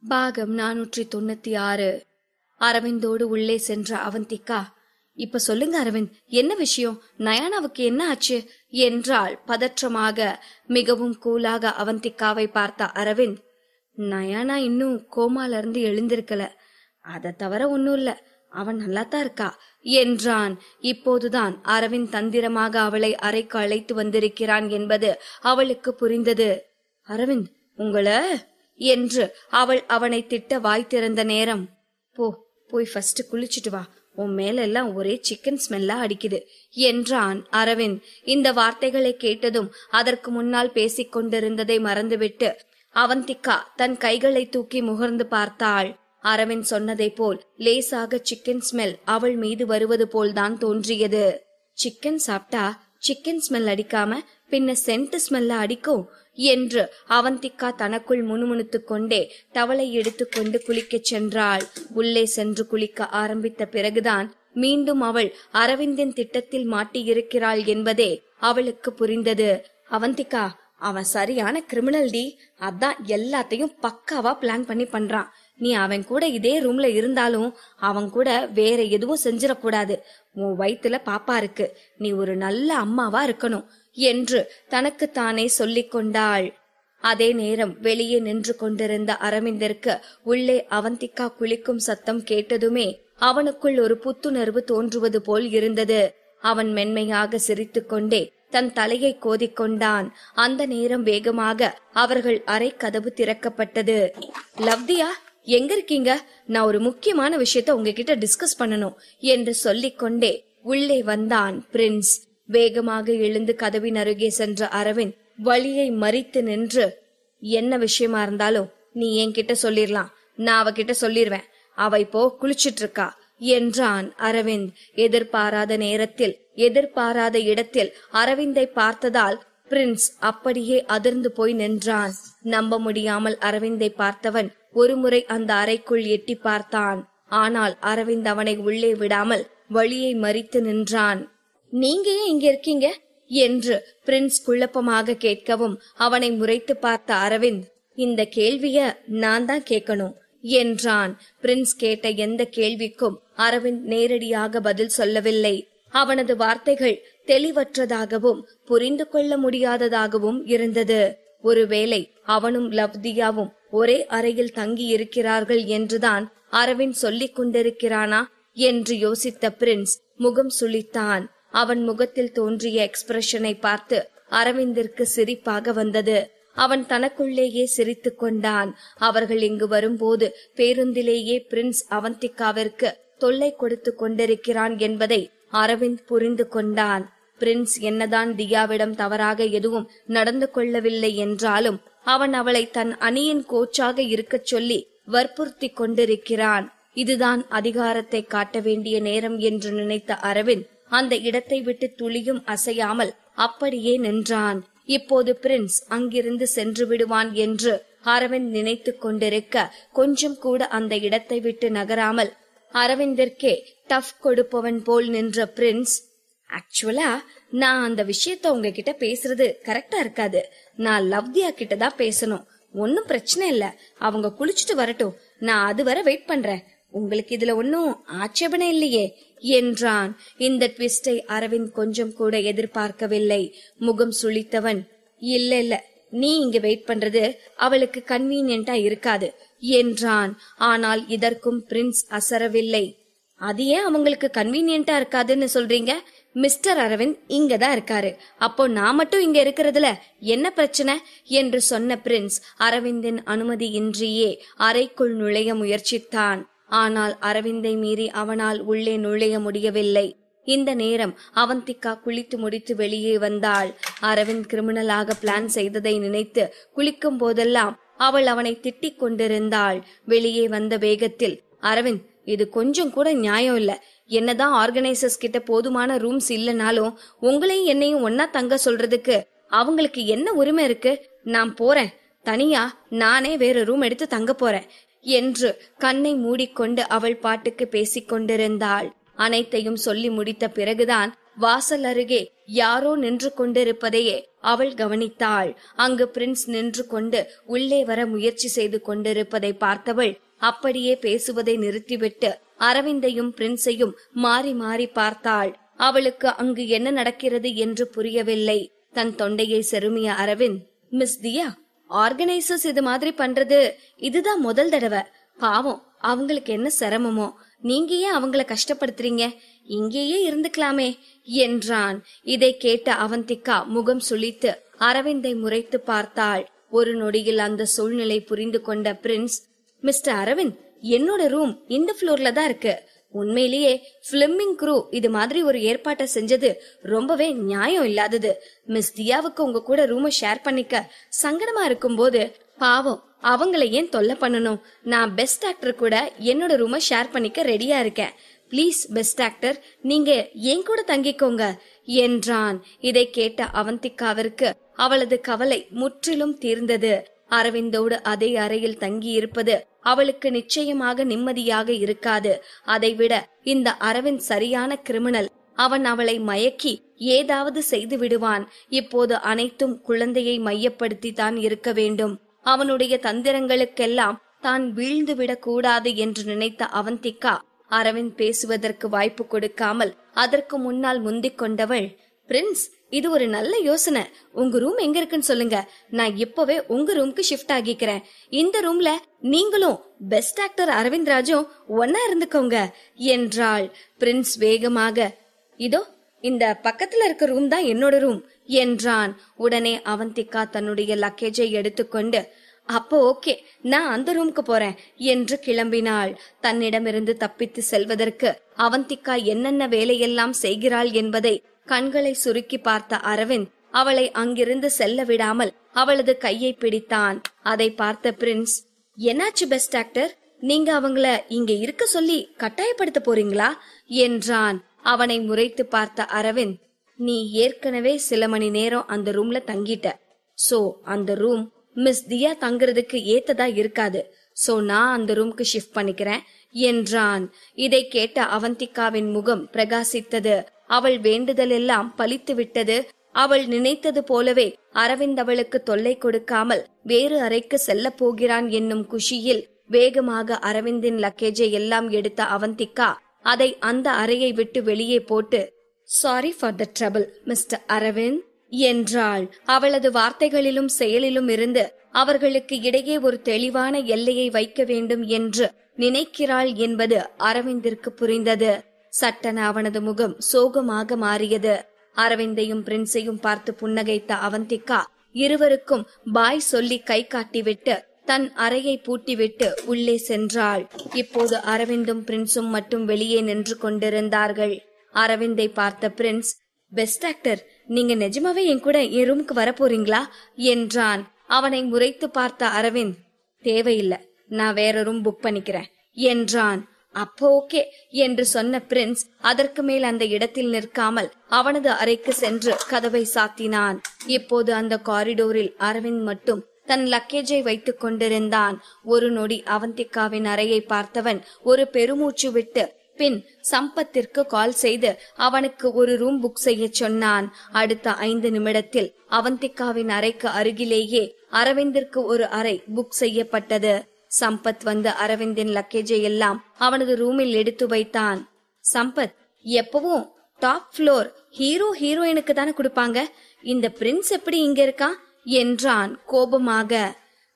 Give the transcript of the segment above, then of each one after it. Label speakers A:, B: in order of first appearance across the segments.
A: பாகம் 496. அரவிந்தோடு உள்ளே சென்ற அவந்திகா, இப்ப சொல்லுங்க அரவிந்த், என்ன விஷயம்? நயானாவுக்கு என்ன ஆச்சு என்றாள் பதற்றமாக. மிகவும் கூலாக அவந்திகாவை பார்த்த அரவிந்த், நயானா இன்னும் கோமால இருந்து எழுந்திருக்கல, அத தவிர ஒன்னும் இல்ல, அவன் நல்லாத்தான் இருக்கா என்றான். இப்போதுதான் அரவிந்த் தந்திரமாக அவளை அறைக்கு அழைத்து வந்திருக்கிறான் என்பது அவளுக்கு புரிந்தது. அரவிந்த், உங்களை என்று அவள் அவனை திட்ட வாய் திறந்த நேரம், போய் ஃபர்ஸ்ட் குளிச்சுட்டு வா, உன் மேல எல்லாம் ஒரே சிக்கன் ஸ்மெல்லா அடிக்குது என்றான் அரவிந்த். இந்த வார்த்தைகளை கேட்டதும் அதற்கு முன்னால் பேசிக் கொண்டிருந்ததை மறந்துவிட்டு அவந்திகா தன் கைகளை தூக்கி முகர்ந்து பார்த்தாள். அரவிந்த் சொன்னதை போல் லேசாக சிக்கன் ஸ்மெல் அவள் மீது வருவது போல்தான் தோன்றியது. சிக்கன் சாப்பிட்டா சிக்கன் ஸ்மெல் அடிக்காம பின்ன சென்ட் ஸ்மெல்ல அடிக்கும் என்று அவந்திகா தனக்குள் முணுமுணுத்துக் கொண்டே டவலை எடுத்துக்கொண்டு குளிக்கச் சென்றாள். உள்ளே சென்று குளிக்க ஆரம்பித்த பிறகுதான் மீண்டும் அவள் அரவிந்தின் திட்டத்தில் மாட்டியிருக்கிறாள் என்பதே அவளுக்கு புரிந்தது. அவந்திகா, அவன் சரியான கிரிமினல் டி, அதான் எல்லாத்தையும் பக்காவா பிளான் பண்ணி பண்றான். நீ அவன் கூட இதே ரூம்ல இருந்தாலும் அவன் கூட வேற எதுவும் செஞ்சிடக்கூடாது. உன் வயித்துல பாப்பா இருக்கு, நீ ஒரு நல்ல அம்மாவா இருக்கணும் என்று தனக்கு தானே சொல்லிக் கொண்டாள். அதே நேரம் வெளியே நின்று கொண்டிருந்த அரவிந்திற்கு உள்ளே அவந்திகா குளிக்கும் சத்தம் கேட்டதுமே அவனுக்குள் ஒரு புத்துணர்வு தோன்றுவது போல் இருந்தது. அவன் மென்மையாக சிரித்து கொண்டே தன் தலையை கோதிக்கொண்டான். அந்த நேரம் வேகமாக அவர்கள் அறை கதவு திறக்கப்பட்டது. லவ்தியா, எங்க இருக்கீங்க? நான் ஒரு முக்கியமான விஷயத்த உங்ககிட்ட டிஸ்கஸ் பண்ணணும் என்று சொல்லிக்கொண்டே உள்ளே வந்தான் பிரின்ஸ். வேகமாக எழுந்து கதவின் அருகே சென்ற அரவிந்த் வழியை மறித்து நின்று, என்ன விஷயமா இருந்தாலும் நீ என்கிட்ட சொல்லிரலாம், நான் அவகிட்ட சொல்லிருவேன், அவ இப்போ குளிச்சிட்டு இருக்கா என்றான் அரவிந்த். எதிர்பாராத நேரத்தில் எதிர்பாராத இடத்தில் அரவிந்தை பார்த்ததால் பிரின்ஸ் அப்படியே அதிர்ந்து போய் நின்றான். நம்ப முடியாமல் அரவிந்தை பார்த்தவன் ஒருமுறை அந்த அறைக்குள் எட்டி பார்த்தான். ஆனால் அரவிந்த் அவனை உள்ளே விடாமல் வழியை மறித்து நின்றான். நீங்க ஏன் இங்க இருக்கீங்க என்று பிரின்ஸ் குழப்பமாக கேட்கவும் அவனை முறைத்து பார்த்த அரவிந்த், இந்த கேள்விய நான் தான் கேட்கணும் என்றான். பிரின்ஸ் கேட்ட எந்த கேள்விக்கும் அரவிந்த் நேரடியாக பதில் சொல்லவில்லை. அவனது வார்த்தைகள் தெளிவற்றதாகவும் புரிந்து கொள்ள முடியாததாகவும் இருந்தது. ஒருவேளை அவனும் லவ்தியாவும் ஒரே அறையில் தங்கி இருக்கிறார்கள் என்றுதான் அரவிந்த் சொல்லிக் கொண்டிருக்கிறானா என்று யோசித்த பிரின்ஸ் முகம் சுளித்தான். அவன் முகத்தில் தோன்றிய எக்ஸ்பிரஷனை பார்த்து அரவிந்திற்கு சிரிப்பாக வந்தது. அவன் தனக்குள்ளேயே சிரித்து கொண்டான். அவர்கள் இங்கு வரும்போது பேருந்திலேயே பிரின்ஸ் அவந்திகாவிற்கு தொல்லை கொடுத்து கொண்டிருக்கிறான் என்பதை அரவிந்த் புரிந்து கொண்டான். பிரின்ஸ் என்னதான் தியாவிடம் தவறாக எதுவும் நடந்து கொள்ளவில்லை என்றாலும் அவன் அவளை தன் அணியின் கோச்சாக இருக்கச் சொல்லி வற்புறுத்தி கொண்டிருக்கிறான். இதுதான் அதிகாரத்தை காட்ட வேண்டிய நேரம் என்று நினைத்த அரவிந்த் அந்த இடத்தை விட்டு துளியும் அசையாமல் அப்படியே நின்றான். இப்போது பிரின்ஸ் அங்கிருந்து சென்று விடுவான் என்று அரவிந்த் நினைத்து கொண்டிருக்க கொஞ்சம் கூட அந்த இடத்தை விட்டு நகராமல் அரவிந்திற்கே டஃப் கொடுப்பவன் போல் நின்ற பிரின்ஸ், ஆக்சுவலா நான் அந்த விஷயத்த உங்ககிட்ட பேசுறது கரெக்டா இருக்காது, நான் லவ்தியா கிட்டதான் பேசணும். ஒன்னும் பிரச்சனை இல்ல, அவங்க குளிச்சுட்டு வரட்டும், நான் அதுவரை வெயிட் பண்றேன், உங்களுக்கு இதுல ஒன்னும் ஆட்சேபனை இல்லையே என்றான். இந்த ட்விஸ்டை அரவிந்த் கொஞ்சம் கூட எதிர்பார்க்கவில்லை. முகம் சுளித்தவன், இல்ல நீ இங்க வெயிட் பண்றது அவளுக்கு கன்வீனியன்டா இருக்காது என்றான். ஆனால் இதற்கும் பிரின்ஸ் அசரவில்லை. அது ஏன் அவங்களுக்கு கன்வீனியன்டா இருக்காதுன்னு சொல்றீங்க? மிஸ்டர் அரவிந்த் இங்கதான் இருக்காரு, அப்போ நான் மட்டும் இங்க இருக்கிறதுல என்ன பிரச்சனை என்று சொன்ன பிரின்ஸ் அரவிந்தின் அனுமதியின்றியே அறைக்குள் நுழைய முயற்சித்தான். ஆனால் அரவிந்தை மீறி அவனால் உள்ளே நுழைய முடியவில்லை. இந்த நேரம் அவந்திகா குளித்து முடித்து வெளியே வந்தாள். அரவிந்த் கிரிமினலாக பிளான் செய்ததை நினைத்து குளிக்கும் போதெல்லாம் அவள் அவனை திட்டிக் கொண்டிருந்தாள். வெளியே வந்த வேகத்தில், அரவிந்த், இது கொஞ்சம் கூட நியாயம் இல்ல, என்னதான் ஆர்கனைசர்ஸ் கிட்ட போதுமான ரூம்ஸ் இல்லனாலும் உங்களையும் என்னையும் ஒன்னா தங்க சொல்றதுக்கு அவங்களுக்கு என்ன உரிமை இருக்கு? நான் போறேன், தனியா நானே வேற ரூம் எடுத்து தங்க போறேன் என்று கண்ணை மூடிக்கொண்டு அவள் பாட்டுக்கு பேசிக் கொண்டிருந்தாள். அனைத்தையும் சொல்லி முடித்த பிறகுதான் வாசல் அருகே யாரோ நின்று கொண்டிருப்பதையே அவள் கவனித்தாள். அங்கு பிரின்ஸ் நின்று கொண்டு உள்ளே வர முயற்சி செய்து கொண்டிருப்பதை பார்த்தவள் அப்படியே பேசுவதை நிறுத்திவிட்டு அரவிந்தையும் பிரின்ஸையும் மாறி மாறி பார்த்தாள். அவளுக்கு அங்கு என்ன நடக்கிறது என்று புரியவில்லை. தன் தொண்டையை செருமிய அரவிந்த், மிஸ் தியா, ஆர்கனைசர்ஸ் இது மாதிரி பண்றது இதுதான் முதல் தடவை. பாவம், அவங்களுக்கு என்ன சிரமமோ, நீங்க ஏன் அவங்கள கஷ்டப்படுத்துறீங்க? இங்கேயே இருந்துக்கலாமே என்றான். இதை கேட்ட அவந்திகா முகம் சுளித்து அரவிந்தை முறைத்து பார்த்தாள். ஒரு நொடியில் அந்த சூழ்நிலை புரிந்து கொண்ட பிரின்ஸ், மிஸ்டர் அரவிந்த், என்னோட ரூம் இந்த ஃப்ளோர்ல தான் இருக்கு. உண்மையிலேயே பிலிமிங் குரூ இது மாதிரி ஒரு ஏற்பாட்டை செஞ்சது ரொம்பவே நியாயம் இல்லாதது. மிஸ் தியாவுக்கு உங்க கூட ரூமை ஷேர் பண்ணிக்க சங்கடமா இருக்கும் போது பாவம் அவங்களை ஏன் தொல்லை பண்ணணும்? நான் பெஸ்ட் ஆக்டர் கூட என்னோட ரூமை ஷேர் பண்ணிக்க ரெடியா இருக்கேன். பிளீஸ் பெஸ்ட் ஆக்டர், நீங்க என் கூட தங்கிக்கோங்க என்றான். இதை கேட்ட அவந்திகாவிற்கு அவளது கவலை முற்றிலும் தீர்ந்தது. அரவிந்தோடு அதே அறையில் தங்கி இருப்பது அவளுக்கு நிச்சயமாக நிம்மதியாக இருக்காது. அதைவிட இந்த அரவிந்த் சரியான கிரிமினல். அவன் அவளை மயக்கி ஏதாவது செய்து விடுவான். இப்போது அனைத்தும் குழந்தையை மையப்படுத்தி தான் இருக்க வேண்டும். அவனுடைய தந்திரங்களுக்கெல்லாம் தான் வீழ்ந்து விடக் கூடாது என்று நினைத்த அவந்திகா அரவிந்த் பேசுவதற்கு வாய்ப்பு கொடுக்காமல் அதற்கு முன்னால் முந்திக் கொண்டவள், பிரின்ஸ், இது ஒரு நல்ல யோசனை. உங்க ரூம் எங்க இருக்குன்னு சொல்லுங்க, நான் இப்பவே உங்க ரூம்க்கு ஷிஃப்ட் ஆகிக்கிறேன். இந்த ரூம்ல நீங்களும் பெஸ்ட் ஆக்டர் அரவிந்த் ராஜும் ஒன்னா இருந்துக்கோங்க என்றாள். பிரின்ஸ் வேகமாக, இதோ இந்த பக்கத்துல இருக்க ரூம் தான் என்னோட ரூம் என்றான். உடனே அவந்திகா தன்னுடைய லக்கேஜை எடுத்துக்கொண்டு, அப்போ ஓகே, நான் அந்த ரூமுக்கு போறேன் என்று கிளம்பினாள். தன்னிடமிருந்து தப்பித்து செல்வதற்கு அவந்திகா என்னென்ன வேலையெல்லாம் செய்கிறாள் என்பதை கண்களை சுருக்கி பார்த்த அரவிந்த் அவளை அங்கிருந்து செல்ல விடாமல் அவளது கையை பிடித்தான். அதை பார்த்த பிரின்ஸ், என்னாச்சு பெஸ்ட் ஆக்டர், நீங்க அவங்கள இங்க இருக்க சொல்லி கட்டாயப்படுத்த போறீங்களா என்றான். அவனை முறைத்து பார்த்த அரவிந்த், நீ ஏற்கனவே சில மணி நேரம் அந்த ரூம்ல தங்கிட்ட. சோ அந்த ரூம் மிஸ் தியா தங்குறதுக்கு ஏத்ததா இருக்காது. சோ நான் அந்த ரூம்க்கு ஷிஃப்ட் பண்ணிக்கிறேன் என்றான். இதை கேட்ட அவந்திகாவின் முகம் பிரகாசித்தது. அவள் வேண்டுதல் எல்லாம் பலித்து விட்டது. அவள் நினைத்தது போலவே அரவிந்த் அவளுக்கு தொல்லை கொடுக்காமல் வேறு அறைக்கு செல்ல போகிறான் என்னும் குஷியில் வேகமாக அரவிந்தின் லக்கேஜை எல்லாம் எடுத்த அவந்திகா அதை அந்த அறையை விட்டு வெளியே போட்டு, sorry for the trouble mister Aravind என்றாள். அவளது வார்த்தைகளிலும் செயலிலும் இருந்து அவர்களுக்கு இடையே ஒரு தெளிவான எல்லையை வைக்க வேண்டும் என்று நினைக்கிறாள் என்பது அரவிந்திற்கு புரிந்தது. சட்டென அவனது முகம் சோகமாக மாறியது. அரவிந்தையும் பிரின்ஸையும் பார்த்து புன்னகைத்த அவந்திகா இருவருக்கும் பாய் சொல்லி கை காட்டிவிட்டு தன் அறையை பூட்டிவிட்டு உள்ளே சென்றாள். இப்போது அரவிந்தும் பிரின்ஸும் மட்டும் வெளியே நின்று கொண்டிருந்தார்கள். அரவிந்தை பார்த்த பிரின்ஸ், பெஸ்ட் ஆக்டர், நீங்க நிஜமாவே என் கூட என் ரூமுக்கு வர போறீங்களா என்றான். அவனை முறைத்து பார்த்த அரவிந்த், தேவையில்லை, நான் வேற ரூம் புக் பண்ணிக்கிறேன் என்றான். அப்போ ஓகே என்று சொன்ன பிரின்ஸ் அதற்கு மேல் அந்த இடத்தில் நிற்காமல் அவனது அறைக்கு சென்று கதவை சாத்தினான். இப்போது அந்த காரிடோரில் அரவிந்த் மட்டும் தன் லக்கேஜை வைத்துக் கொண்டிருந்தான். ஒரு நொடி அவந்திகாவின் அறையை பார்த்தவன் ஒரு பெருமூச்சு விட்டு பின் சம்பத்திற்கு கால் செய்து அவனுக்கு ஒரு ரூம் புக் செய்ய சொன்னான். அடுத்த 5 நிமிடத்தில் அவந்திகாவின் அறைக்கு அருகிலேயே அரவிந்திற்கு ஒரு அறை புக் செய்யப்பட்டது. சம்பத் வந்து அரவிந்தின் லக்கேஜை எல்லாம் அவனது ரூமில் எடுத்து வைத்தான். சம்பத், எப்பவும் டாப் ஃப்ளோர் ஹீரோ ஹீரோயினுக்கு தானே கொடுப்பாங்க, இந்த பிரின்ஸ் எப்படி இங்க இருக்கான் என்றான் கோபமாக.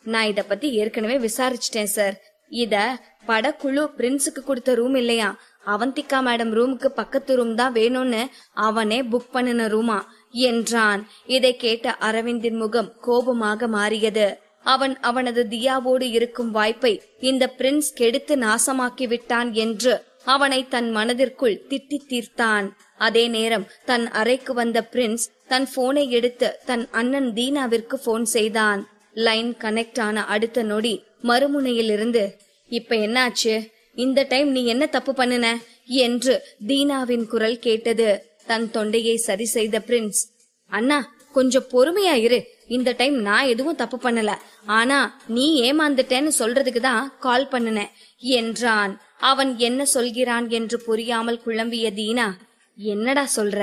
A: நான் இத பத்தி ஏற்கனவே விசாரிச்சிட்டேன் சார். இத படக்குழு பிரின்ஸுக்கு கொடுத்த ரூம் இல்லையா, அவந்திகா மேடம் ரூமுக்கு பக்கத்து ரூம் தான் வேணும்னு அவனே புக் பண்ணின ரூமா என்றான். இதை கேட்ட அரவிந்தின் முகம் கோபமாக மாறியது. அவன் அவனது தியாவோடு இருக்கும் வாய்ப்பை இந்த பிரின்ஸ் கெடுத்து நாசமாக்கி விட்டான் என்று அவனை தன் மனதிற்குள் திட்டி தீர்த்தான். அதே நேரம் தன் அறைக்கு வந்த பிரின்ஸ் தன் போனை எடுத்து தன் அண்ணன் தீனாவிற்கு போன் செய்தான். லைன் கனெக்ட் ஆன அடுத்த நொடி மறுமுனையில் இருந்து, இப்ப என்னாச்சு, இந்த டைம் நீ என்ன தப்பு பண்ணுன என்று தீனாவின் குரல் கேட்டது. தன் தொண்டையை சரி செய்த பிரின்ஸ், அண்ணா கொஞ்சம் பொறுமையா இரு, இந்த டைம் நான் எதுவும் தப்பு பண்ணல, ஆனா நீ ஏமாந்துட்டேன்னு சொல்றதுக்கு தான் கால் பண்ணுன என்றான். அவன் என்ன சொல்கிறான் என்று புரியாமல் குழம்பிய தீனா, என்னடா சொல்ற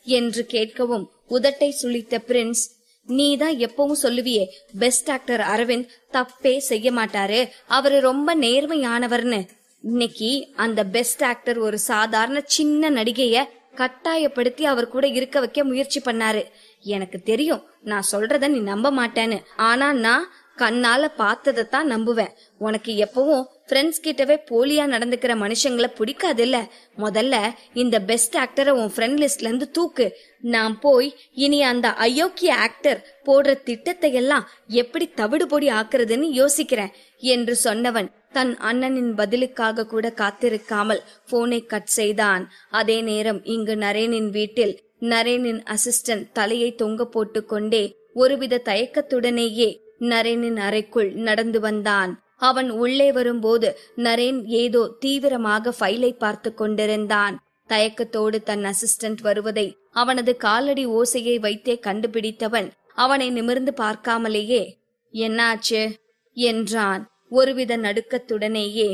A: என்று கேட்கவும் உதட்டை சுளித்த பிரின்ஸ், நீதான் எப்பவும் சொல்லுவியே பெஸ்ட் ஆக்டர் அரவிந்த் தப்பே செய்ய மாட்டாரு, அவரு ரொம்ப நேர்மையானவர்னு. இன்னைக்கு அந்த பெஸ்ட் ஆக்டர் ஒரு சாதாரண சின்ன நடிகைய கட்டாயப்படுத்தி அவர் கூட இருக்க வைக்க முயற்சி பண்ணாரு. எனக்கு தெரியும் நான் சொல்றத நீ நம்ப மாட்டேன்னு, ஆனா நான் கண்ணால பார்த்ததான் நம்புவேன். உனக்கு எப்பவும் ஃப்ரெண்ட்ஸ் கிட்டவே போலியா நடந்துக்கிற மனுஷங்களை பிடிக்காது இல்ல? முதல்ல இந்த பெஸ்ட் ஆக்டரை உன் ஃப்ரெண்ட் லிஸ்ட்ல இருந்து தூக்கு. நான் போய் இனி அந்த அயோக்கிய ஆக்டர் போடுற திட்டத்தை எல்லாம் எப்படி தவிடு பொடி ஆக்குறதுன்னு யோசிக்கிறேன் என்று சொன்னவன் தன் அண்ணனின் பதிலுக்காக கூட காத்திருக்காமல் போனை கட் செய்தான். அதே நேரம் இங்கு நரேனின் வீட்டில் நரேனின் அசிஸ்டன்ட் தலையை தொங்க போட்டு கொண்டே ஒருவித தயக்கத்துடனேயே நரேனின் அறைக்குள் நடந்து வந்தான். அவன் உள்ளே வரும்போது நரேன் ஏதோ தீவிரமாக ஃபைலை பார்த்து கொண்டிருந்தான். தயக்கத்தோடு தன் அசிஸ்டன்ட் வருவதை அவனது காலடி ஓசையை வைத்தே கண்டுபிடித்தவன் அவனை நிமிர்ந்து பார்க்காமலேயே என்னாச்சு என்றான் ஒருவித நடுக்கத்துடனேயே.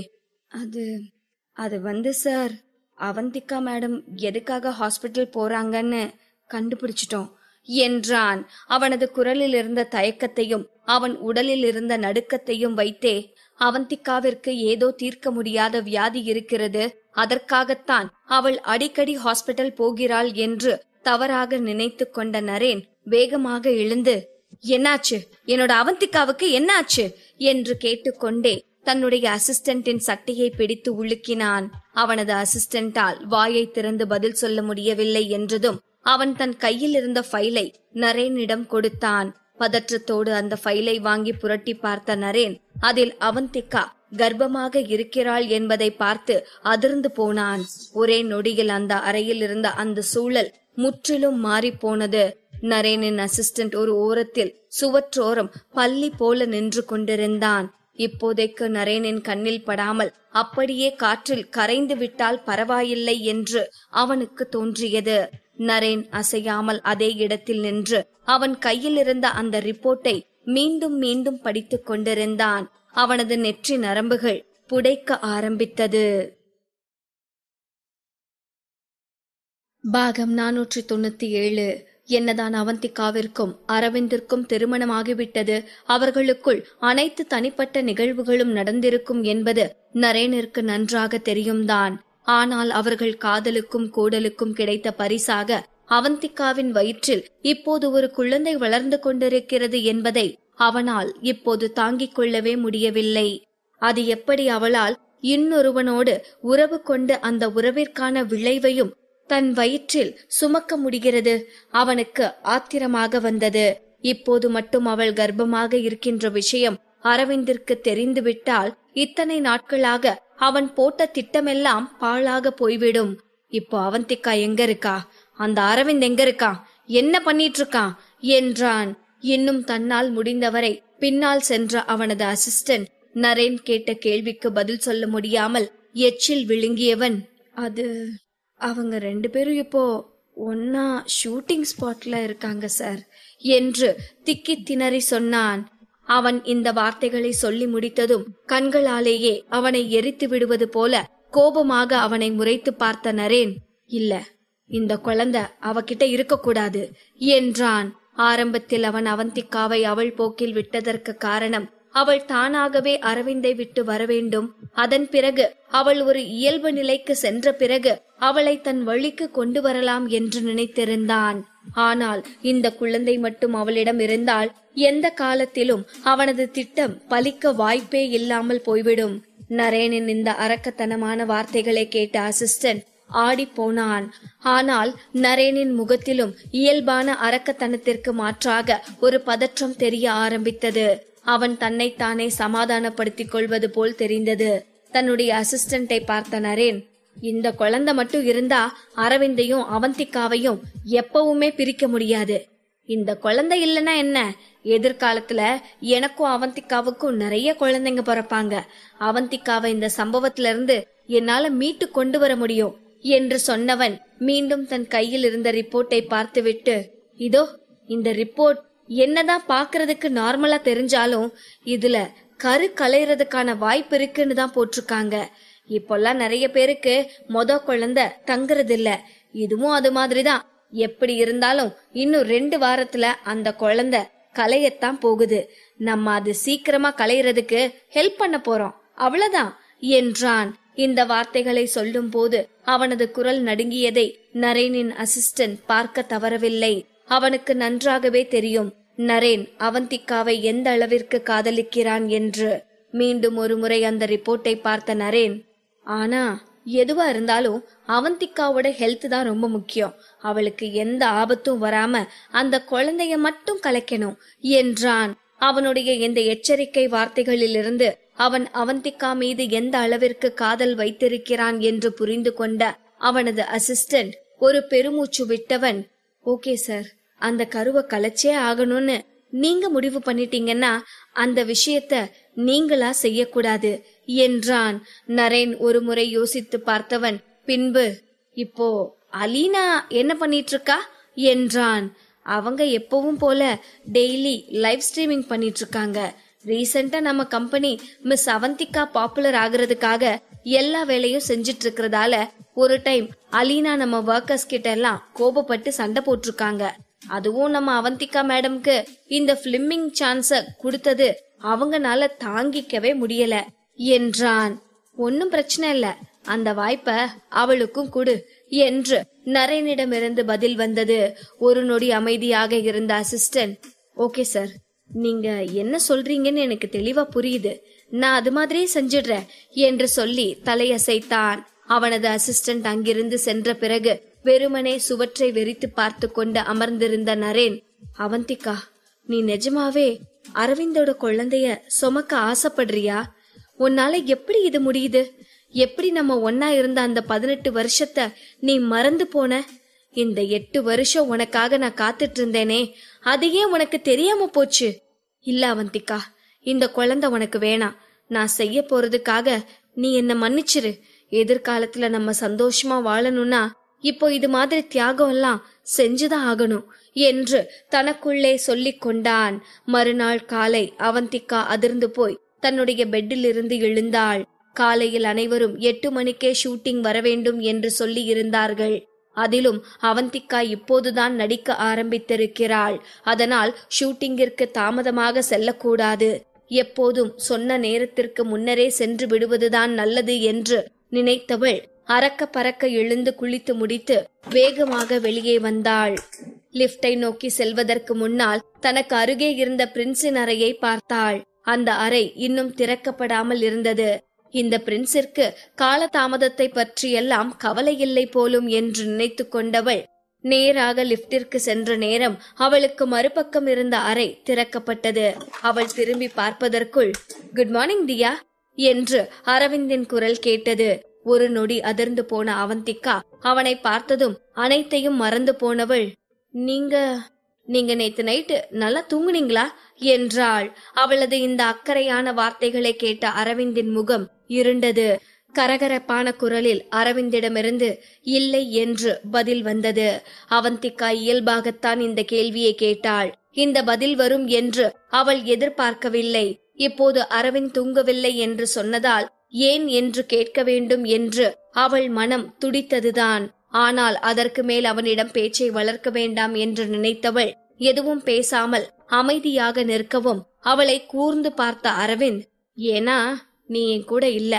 A: அது வந்து சார், அவந்திகா மேடம் எதுக்காக ஹாஸ்பிட்டல் போறாங்கன்னு கண்டுபிடிச்சிட்டோம் என்றான். அவனது குரலில் இருந்த தயக்கத்தையும் அவன் உடலில் இருந்த நடுக்கத்தையும் வைத்தே, அவந்திகாவிற்கு ஏதோ தீர்க்க முடியாத வியாதி இருக்கிறது, அதற்காகத்தான் அவள் அடிக்கடி ஹாஸ்பிட்டல் போகிறாள் என்று தவறாக நினைத்து கொண்ட நரேன் வேகமாக எழுந்து, என்னாச்சு, என்னோட அவந்திகாவுக்கு என்னாச்சு என்று கேட்டுக்கொண்டே தன்னுடைய அசிஸ்டன்டின் சட்டையை பிடித்து உலுக்கினான். அவனது அசிஸ்டன்டால் வாயை திறந்து பதில் சொல்ல முடியவில்லை என்றதும் அவன் தன் கையில் இருந்த ஃபைலை நரேனிடம் கொடுத்தான். பதற்றத்தோடு அந்த ஃபைலை வாங்கி புரட்டி பார்த்த நரேன் அதில் அவந்திகா கர்ப்பமாக இருக்கிறாள் என்பதை பார்த்து அதிர்ந்து போனான். ஒரே நொடியில் அந்த அறையில் இருந்த அந்த சூழல் முற்றிலும் மாறி போனது. நரேனின் அசிஸ்டன்ட் ஒரு ஓரத்தில் சுவற்றோரம் பள்ளி போல நின்று கொண்டிருந்தான். இப்போதைக்கு நரேனின் கண்ணில் படாமல் அப்படியே காற்றில் கரைந்து விட்டால் பரவாயில்லை என்று அவனுக்கு தோன்றியது. நரேன் அசையாமல் அதே இடத்தில் நின்று அவன் கையில் இருந்த அந்த ரிப்போர்ட்டை மீண்டும் மீண்டும் படித்துக் கொண்டிருந்தான். அவனது நெற்றி நரம்புகள் புடைக்க ஆரம்பித்தது. பாகம் 497. என்னதான் அவந்திகாவிற்கும் அரவிந்திற்கும் திருமணமாகிவிட்டது, அவர்களுக்குள் அனைத்து தனிப்பட்ட நிகழ்வுகளும் நடந்திருக்கும் என்பது நரேனிற்கு நன்றாக தெரியும்தான். ஆனால் அவர்கள் காதலுக்கும் கூடலுக்கும் கிடைத்த பரிசாக அவந்திகாவின் வயிற்றில் இப்போது ஒரு குழந்தை வளர்ந்து கொண்டிருக்கிறது என்பதை அவனால் இப்போது தாங்கிக் கொள்ளவே முடியவில்லை. அது எப்படி அவளால் இன்னொருவனோடு உறவு கொண்டு அந்த உறவிற்கான விளைவையும் தன் வயிற்றில் சுமக்க முடிகிறது? அவனுக்கு ஆத்திரமாக வந்தது. இப்போது மட்டும் அவள் கர்ப்பமாக இருக்கின்ற விஷயம் அரவிந்திற்கு தெரிந்துவிட்டால் இத்தனை நாட்களாக அவன் போட்ட திட்டமெல்லாம் பாழாக போய்விடும். இப்போ அவந்திகா எங்க இருக்கா? அந்த அரவிந்த் எங்க இருக்கா? என்ன பண்ணிட்டு இருக்கான் என்றான். இன்னும் தன்னால் முடிந்தவரை பின்னால் சென்ற அவனது அசிஸ்டன்ட் நரேன் கேட்ட கேள்விக்கு பதில் சொல்ல முடியாமல் எச்சில் விழுங்கியவன், அது அவங்க 2 பேரும் இப்போ ஒன்னா ஷூட்டிங் ஸ்பாட்ல இருக்காங்க சார் என்று திக்கி திணறி சொன்னான். அவன் இந்த வார்த்தைகளை சொல்லி முடித்ததும் கண்களாலேயே அவனை எரித்து விடுவது போல கோபமாக அவனை முறைத்து பார்த்த நரேன், இல்ல, இந்த குழந்தை அவகிட்ட இருக்கக்கூடாது என்றான். ஆரம்பத்தில் அவன் அவந்திகாவை அவள் போக்கில் விட்டதற்கு காரணம் அவள் தானாகவே அரவிந்தை விட்டு வர வேண்டும், அதன் பிறகு அவள் ஒரு இயல்பு நிலைக்கு சென்ற பிறகு அவளை தன் வழிக்கு கொண்டு வரலாம் என்று நினைத்திருந்தான். ஆனால் இந்த குழந்தை மட்டும் அவளிடம் இருந்தால் எந்த காலத்திலும் அவனது திட்டம் பலிக்க வாய்ப்பே இல்லாமல் போய்விடும். நரேனின் இந்த அரக்கத்தனமான வார்த்தைகளை கேட்ட அசிஸ்டன்ட் ஆடி போனான். ஆனால் நரேனின் முகத்திலும் இயல்பான அரக்கத்தனத்திற்கு மாற்றாக ஒரு பதற்றம் தெரிய ஆரம்பித்தது. அவன் தன்னைத்தானே சமாதானப்படுத்திக் கொள்வது போல் தெரிந்தது. தன்னுடைய அசிஸ்டண்டை பார்த்த நரேன், இந்த குழந்தை மட்டும் இருந்தா அரவிந்தையும் அவந்திகாவையும் எப்பவுமே பிரிக்க முடியாது. இந்த குழந்தை இல்லைன்னா என்ன, எதிர்காலத்துல எனக்கும் அவந்திகாவுக்கும் நிறைய குழந்தைங்க பிறப்பாங்க. அவந்திகாவை இந்த சம்பவத்தில இருந்து என்னால மீட்டு கொண்டு வர முடியும் என்று சொன்னவன் மீண்டும் தன் கையில் இருந்த ரிப்போர்ட்டை பார்த்துவிட்டு, இதோ இந்த ரிப்போர்ட் என்னதான் பாக்குறதுக்கு நார்மலா தெரிஞ்சாலும் இதுல கரு கலைறதுக்கான வாய்ப்பு இருக்குன்னு தான் போட்டிருக்காங்க. இப்பெல்லாம் நிறைய பேருக்கு குழந்தை தங்குறது இல்ல. இதுவும் அது மாதிரிதான். எப்படி இருந்தாலும் இன்னும் 2 வாரத்துல அந்த குழந்தை கலையத்தான் போகுது. நம்ம அது சீக்கிரமா கலையறதுக்கு ஹெல்ப் பண்ண போறோம், அவ்வளவுதான் என்றான். இந்த வார்த்தைகளை சொல்லும் போது அவனது குரல் நடுங்கியதை நரேனின் அசிஸ்டன்ட் பார்க்க தவறவில்லை. அவனுக்கு நன்றாகவே தெரியும் நரேன் அவந்திகாவை எந்த அளவிற்கு காதலிக்கிறான் என்று. மீண்டும் ஒரு முறை அந்த ரிப்போர்ட்டை பார்த்த நரேன், ஆனா எதுவா இருந்தாலும் அவந்திகாவோட ஹெல்த் தான் ரொம்ப முக்கியம். அவளுக்கு எந்த ஆபத்தும் வராம அந்த குழந்தைய மட்டும் கலைக்கணும் என்றான். அவனுடைய இந்த எச்சரிக்கை வார்த்தைகளிலிருந்து அவன் அவந்திகா மீது எந்த அளவிற்கு காதல் வைத்திருக்கிறான் என்று புரிந்து கொண்ட அவனது அசிஸ்டன்ட் ஒரு பெருமூச்சு விட்டவன், ஓகே சார், அந்த கருவை கலைச்சே ஆகணும்னு நீங்க முடிவு பண்ணிட்டீங்கன்னா அந்த விஷயத்த நீங்களா செய்யக்கூடாது என்றான். நரேன் ஒரு முறை யோசித்து பார்த்தவன் பின்பு, இப்போ அலீனா என்ன பண்ணிட்டு இருக்கா என்றான். அவங்க எப்பவும் போல டெய்லி லைவ் ஸ்ட்ரீமிங் பண்ணிட்டு இருக்காங்க. ரீசெண்டா நம்ம கம்பெனி மிஸ் அவந்திகா பாப்புலர் ஆகுறதுக்காக எல்லா வேலையும் செஞ்சிட்டு இருக்கிறதால ஒரு டைம் அலீனா நம்ம ஒர்க்கர்ஸ் கிட்ட எல்லாம் கோபப்பட்டு சண்டை போட்டிருக்காங்க. அதுவும் நம்ம அவந்திகா மேடம்க்கு இந்த பிலிமிங் சான்ஸ கொடுத்தது அவங்கனால தாங்கிக்கவே முடியல என்றான். ஒன்னும் பிரச்சனை இல்ல, அந்த வாய்ப்ப அவளுக்கும் கொடு என்று நரேனிடமிருந்து பதில் வந்தது. ஒரு நொடி அமைதியாக இருந்த அசிஸ்டன்ட், ஓகே சார், நீங்க என்ன சொல்றீங்கன்னு எனக்கு தெளிவா புரியுது, நான் அது மாதிரியே செஞ்சிடுறேன் என்று சொல்லி தலையசைத்தான். அவனது அசிஸ்டன்ட் அங்கிருந்து சென்ற பிறகு வெறுமனே சுவற்றை வெறித்து பார்த்து கொண்டு அமர்ந்திருந்த நரேன், அவந்திகா, நீ நிஜமாவே அரவிந்தோட குழந்தைய சுமக்க ஆசைப்படுறியா? உன்னால எப்படி இது முடியுது? எப்படி நம்ம ஒன்னா இருந்த அந்த 18 வருஷத்தை நீ மறந்து போன? இந்த 8 வருஷம் உனக்காக நான் காத்துட்டு இருந்தேனே, அதையே உனக்கு தெரியாம போச்சு. இல்ல அவந்திகா, இந்த குழந்தை உனக்கு வேணாம். நான் செய்ய போறதுக்காக நீ என்ன மன்னிச்சிரு. எதிர்காலத்துல நம்ம சந்தோஷமா வாழணும்னா இப்போ இது மாதிரி தியாகம் எல்லாம் செஞ்சுதான் ஆகணும் என்று தனக்குள்ளே சொல்லிக் கொண்டான். மறுநாள் காலை அவந்திகா அதிர்ந்து போய் தன்னுடைய பெட்டில் இருந்து எழுந்தாள். காலையில் அனைவரும் 8 மணிக்கே ஷூட்டிங் வரவேண்டும் என்று சொல்லி இருந்தார்கள். அதிலும் அவந்திகா இப்போதுதான் நடிக்க ஆரம்பித்திருக்கிறாள். அதனால் ஷூட்டிங்கிற்கு தாமதமாக செல்லக்கூடாது. எப்போதும் சொன்ன நேரத்திற்கு முன்னரே சென்று விடுவதுதான் நல்லது என்று நினைத்தவள் அரக்க பறக்க எழுந்து குளித்து முடித்து வேகமாக வெளியே வந்தாள். லிப்டை நோக்கி செல்வதற்கு முன்னால் தனக்கு அருகே இருந்த பிரின்ஸின் அறையை பார்த்தாள். அந்த அறை இன்னும் திறக்கப்படாமல் இருந்தது. இந்த பிரின்ஸிற்கு காலதாமதத்தை பற்றியெல்லாம் கவலை இல்லை போலும் என்று நினைத்து கொண்டவள் நேராக லிப்டிற்கு சென்ற நேரம் அவளுக்கு மறுபக்கம் இருந்த அறை திறக்கப்பட்டது. அவள் திரும்பி பார்ப்பதற்குள், குட் மார்னிங் தியா என்று அரவிந்தின் குரல் கேட்டது. ஒரு நொடி அதிர்ந்து போன அவந்திகா அவனை பார்த்ததும் அனைத்தையும் மறந்து போனவள், நீங்க நேத்து நைட்டு நல்லா தூங்குனீங்களா என்றாள். அவளது இந்த அக்கறையான வார்த்தைகளை கேட்ட அரவிந்தின் முகம் இருண்டது. கரகரப்பான குரலில் அரவிந்திடமிருந்து இல்லை என்று பதில் வந்தது. அவந்திகா இயல்பாகத்தான் இந்த கேள்வியை கேட்டாள். இந்த பதில் வரும் என்று அவள் எதிர்பார்க்கவில்லை. இப்போது அரவிந்த் தூங்கவில்லை என்று சொன்னதால் ஏன் என்று கேட்க வேண்டும் என்று அவள் மனம் துடித்ததுதான். ஆனால் அதற்கு மேல் அவனிடம் பேச்சை வளர்க்க வேண்டாம் என்று நினைத்தவள் எதுவும் பேசாமல் அமைதியாக நிற்கவும் அவளை கூர்ந்து பார்த்த அரவிந்த், ஏனா நீ என் கூட இல்ல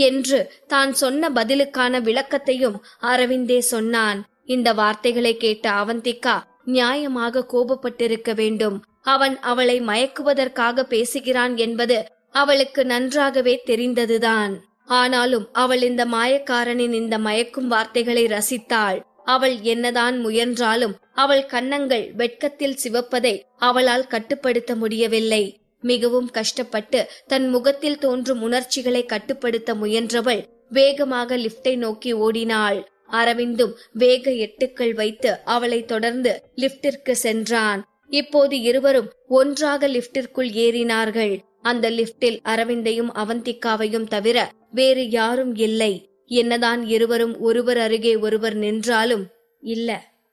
A: என்று தான் சொன்ன பதிலுக்கான விளக்கத்தையும் அரவிந்தே சொன்னான். இந்த வார்த்தைகளை கேட்ட அவந்திகா நியாயமாக கோபப்பட்டிருக்க வேண்டும். அவன் அவளை மயக்குவதற்காக பேசுகிறான் என்பது அவளுக்கு நன்றாகவே தெரிந்ததுதான். ஆனாலும் அவள் இந்த மாயக்காரனின் இந்த மயக்கும் வார்த்தைகளை ரசித்தாள். அவள் என்னதான் முயன்றாலும் அவள் கன்னங்கள் வெட்கத்தில் சிவப்பதை அவளால் கட்டுப்படுத்த முடியவில்லை. மிகவும் கஷ்டப்பட்டு தன் முகத்தில் தோன்றும் உணர்ச்சிகளை கட்டுப்படுத்த முயன்றவள் வேகமாக லிப்டை நோக்கி ஓடினாள். அரவிந்தும் வேக எட்டுக்கள் வைத்து அவளை தொடர்ந்து லிப்டிற்கு சென்றான். இப்போது இருவரும் ஒன்றாக லிப்டிற்குள் ஏறினார்கள். அந்த லிப்டில் அரவிந்தையும் அவந்திகாவையும் தவிர வேறு யாரும் இல்லை. என்னதான் இருவரும் ஒருவர் அருகே ஒருவர் நின்றாலும், இல்ல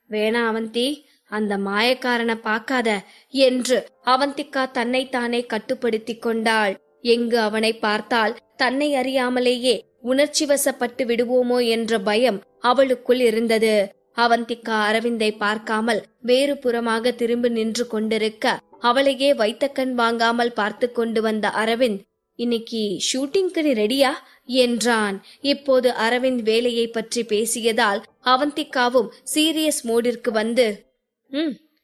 A: வேணா அவந்தி, அந்த மாயக்காரனை பார்க்காத என்று அவந்திகா தன்னைத்தானே கட்டுப்படுத்தி கொண்டாள். எங்கு அவனை பார்த்தால் தன்னை அறியாமலேயே உணர்ச்சி வசப்பட்டு விடுவோமோ என்ற பயம் அவளுக்குள் இருந்தது. அவந்திகா அரவிந்தை பார்க்காமல் வேறு புறமாக திரும்பி நின்று கொண்டிருக்க அவளையே வைத்த கண் வாங்காமல் பார்த்து கொண்டு வந்த அரவிந்த், இன்னைக்கு ஷூட்டிங்க்கு நீ ரெடியா என்றான். இப்போது அரவிந்த் வேலையை பற்றி பேசியதால் அவந்திகாவும் சீரியஸ் மோடிற்கு வந்து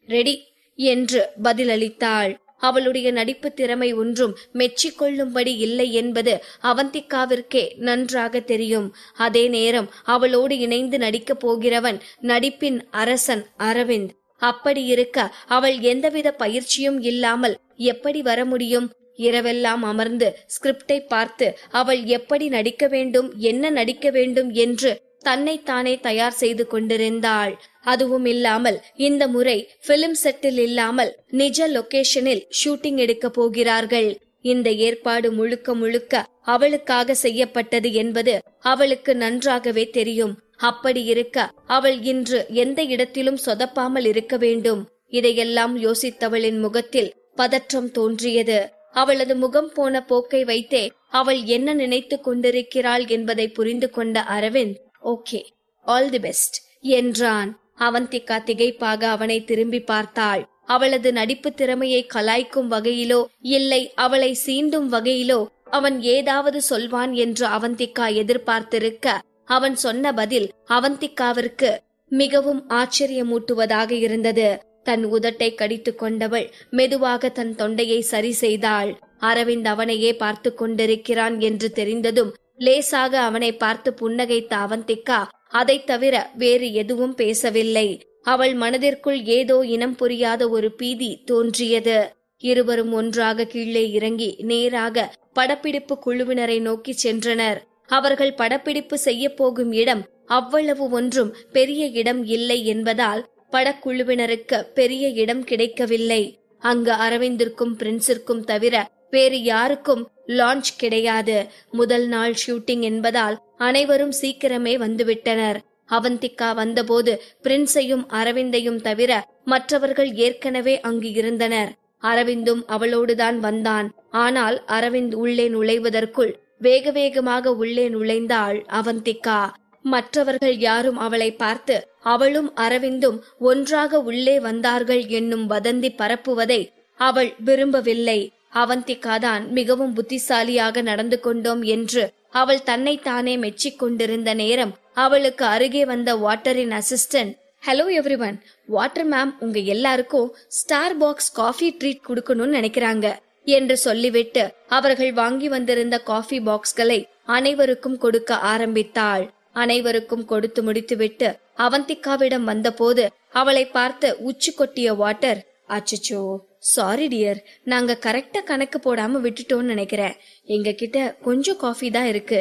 A: ரெடி என்று பதிலளித்தாள். அவளுடைய நடிப்பு திறமை ஒன்றும் மெச்சிக்கொள்ளும்படி இல்லை என்பது அவந்திகாவிற்கே நன்றாக தெரியும். அதே நேரம் அவளோடு இணைந்து நடிக்கப் போகிறவன் நடிப்பின் அரசன் அரவிந்த். அப்படி இருக்க அவள் எந்தவித பயிற்சியும் இல்லாமல் எப்படி வர முடியும்? இரவெல்லாம் அமர்ந்து ஸ்கிரிப்டை பார்த்து அவள் எப்படி நடிக்க வேண்டும், என்ன நடிக்க வேண்டும் என்று தன்னைத்தானே தயார் செய்து கொண்டிருந்தாள். அதுவும் இல்லாமல் இந்த முறை பிலிம் செட்டில் இல்லாமல் நிஜ லொகேஷனில் ஷூட்டிங் எடுக்க போகிறார்கள். இந்த ஏற்பாடு முழுக்க முழுக்க அவளுக்காக செய்யப்பட்டது என்பது அவளுக்கு நன்றாகவே தெரியும். அப்படி இருக்க அவள் இன்று எந்த இடத்திலும் சொதப்பாமல் இருக்க வேண்டும். இதையெல்லாம் யோசித்தவளின் முகத்தில் பதற்றம் தோன்றியது. அவளது முகம் போன போக்கை வைத்தே அவள் என்ன நினைத்து கொண்டிருக்கிறாள் என்பதை புரிந்து கொண்ட Aravind, okay, all the best என்றான். அவந்திகா திகைப்பாக அவனை திரும்பி பார்த்தாள். அவளது நடிப்பு திறமையை கலாய்க்கும் வகையிலோ இல்லை அவளை சீண்டும் வகையிலோ அவன் ஏதாவது சொல்வான் என்று அவந்திகா எதிர்பார்த்திருக்க, அவன் சொன்ன பதில் அவந்திகாவிற்கு மிகவும் ஆச்சரியமூட்டுவதாக இருந்தது. தன் உதட்டை கடித்து கொண்டவள் மெதுவாக தன் தொண்டையை சரி செய்தாள். அரவிந்த் அவனையே பார்த்து கொண்டிருக்கிறான் என்று தெரிந்ததும் லேசாக அவனை பார்த்து புன்னகைத்த அவந்திகா அதை தவிர வேறு எதுவும் பேசவில்லை. அவள் மனதிற்குள் ஏதோ இனம் புரியாத ஒரு பீதி தோன்றியது. இருவரும் ஒன்றாக கீழே இறங்கி நேராக படப்பிடிப்பு குழுவினரை நோக்கி சென்றனர். அவர்கள் படப்பிடிப்பு செய்ய போகும் இடம் அவ்வளவு ஒன்றும் பெரிய இடம் இல்லை என்பதால் படக்குழுவினருக்கு பெரிய இடம் கிடைக்கவில்லை. அங்கு அரவிந்திற்கும் பிரின்ஸிற்கும் தவிர வேறு யாருக்கும் லான்ச் கிடையாது. முதல் நாள் ஷூட்டிங் என்பதால் அனைவரும் சீக்கிரமே வந்துவிட்டனர். அவந்திகா வந்தபோது பிரின்ஸையும் அரவிந்தையும் தவிர மற்றவர்கள் ஏற்கனவே அங்கு இருந்தனர். அரவிந்தும் அவளோடுதான் வந்தான். ஆனால் அரவிந்த் உள்ளே நுழைவதற்குள் வேக வேகமாக உள்ளே நுழைந்தாள் அவந்திகா. மற்றவர்கள் யாரும் அவளை பார்த்து அவளும் அரவிந்தும் ஒன்றாக உள்ளே வந்தார்கள் என்னும் வதந்தி பரப்புவதை அவள் விரும்பவில்லை. அவந்திகா தான் மிகவும் புத்திசாலியாக நடந்து கொண்டோம் என்று அவள் தன்னைத்தானே மெச்சிக் கொண்டிருந்த நேரம் அவளுக்கு அருகே வந்த வாட்டரின் assistant, hello everyone, Walter ma'am உங்க எல்லாருக்கும் ஸ்டார் பாக்ஸ் காஃபி ட்ரீட் கொடுக்கணும்னு நினைக்கிறாங்க என்று சொல்லிவிட்டு அவர்கள் வாங்கி வந்திருந்த காஃபி பாக்ஸ்களை அனைவருக்கும் கொடுக்க ஆரம்பித்தாள். அனைவருக்கும் கொடுத்து முடித்துவிட்டு அவந்திகாவிடம் வந்தபோது அவளை பார்த்து உச்சி கொட்டிய வாட்டர், அச்சச்சோ சாரி டியர், நாங்க கரெக்டா கணக்கு போடாம விட்டுட்டோம்னு நினைக்கிறேன், எங்க கிட்ட கொஞ்சம் காஃபி தான் இருக்கு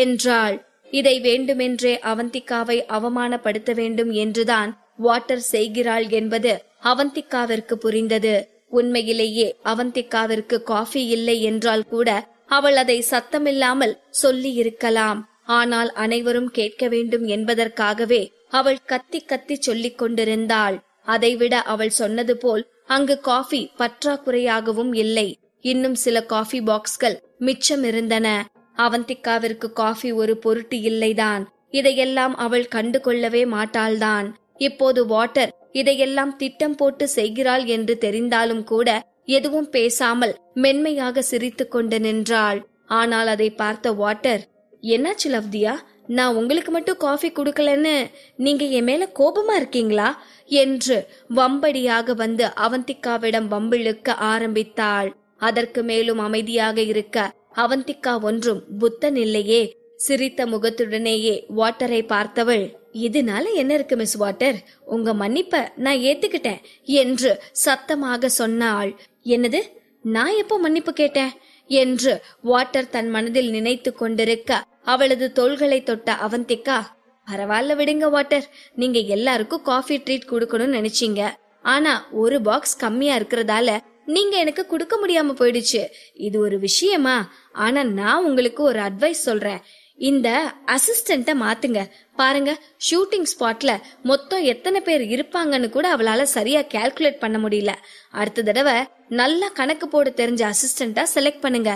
A: என்றாள். இதை வேண்டுமென்றே அவந்திகாவை அவமானப்படுத்த வேண்டும் என்றுதான் வாட்டர் செய்கிறாள் என்பது அவந்திகாவிற்கு புரிந்தது. உண்மையிலேயே அவந்திகாவிற்கு காஃபி இல்லை என்றால் கூட அவள் அதை சத்தமில்லாமல் சொல்லி இருக்கலாம். ஆனால் அனைவரும் கேட்க வேண்டும் என்பதற்காகவே அவள் கத்தி கத்தி சொல்லிக் கொண்டிருந்தாள். அதைவிட அவள் சொன்னது போல் அங்கு காஃபி பற்றாக்குறையாகவும் இல்லை. இன்னும் சில காஃபி பாக்ஸ்கள் மிச்சம் இருந்தன. அவந்திகாவிற்கு காஃபி ஒரு பொருட்டு இல்லைதான். இதையெல்லாம் அவள் கண்டு கொள்ளவே மாட்டாள்தான். இப்போது வாட்டர் இதையெல்லாம் திட்டம் போட்டு செய்கிறாள் என்று தெரிந்தாலும் கூட எதுவும் பேசாமல் மென்மையாக சிரித்து கொண்டு நின்றாள். ஆனால் அதை பார்த்த வாட்டர், என்னாச்சு லவ்தியா, நான் உங்களுக்கு மட்டும் காஃபி குடுக்கலன்னு நீங்க என் மேல கோபமா இருக்கீங்களா என்று வம்படியாக வந்து அவந்திகாவிடம் வம்பிழுக்க ஆரம்பித்தாள். அதற்கு மேலும் அமைதியாக இருக்க அவந்திகா ஒன்றும் புத்தன் இல்லையே. சிரித்த முகத்துடனேயே வாட்டரை பார்த்தவள், இதனால என்ன இருக்கு மிஸ் வாட்டர், உங்க மன்னிப்ப நான் ஏத்துக்கிட்டேன் என்று சத்தமாக சொன்னாள். என்னது, நான் எப்போ மன்னிப்பு கேட்டேன் என்று வாட்டர் தன் மனதில் நினைத்து கொண்டிருக்க அவளது தோள்களை தொட்ட அவந்திகா, பரவாயில்ல விடுங்க வாட்டர், நீங்க எல்லாருக்கும் காஃபி ட்ரீட் கொடுக்கணும்னு நினைச்சீங்க, ஆனா ஒரு பாக்ஸ் கம்மியா இருக்கிறதால நீங்க எனக்கு கொடுக்க முடியாம போயிடுச்சு. இது ஒரு விஷயமா? ஆனா நான் உங்களுக்கு ஒரு அட்வைஸ் சொல்றேன், இந்த அசிஸ்டண்ட மாத்துங்க. பாருங்க, ஷூட்டிங் ஸ்பாட்ல மொத்தம் எத்தனை பேர் இருப்பாங்கன்னு கூட அவளால சரியா கால்குலேட் பண்ண முடியல. அடுத்த தடவை நல்லா கணக்கு போட தெரிஞ்ச அசிஸ்டண்டா செலக்ட் பண்ணுங்க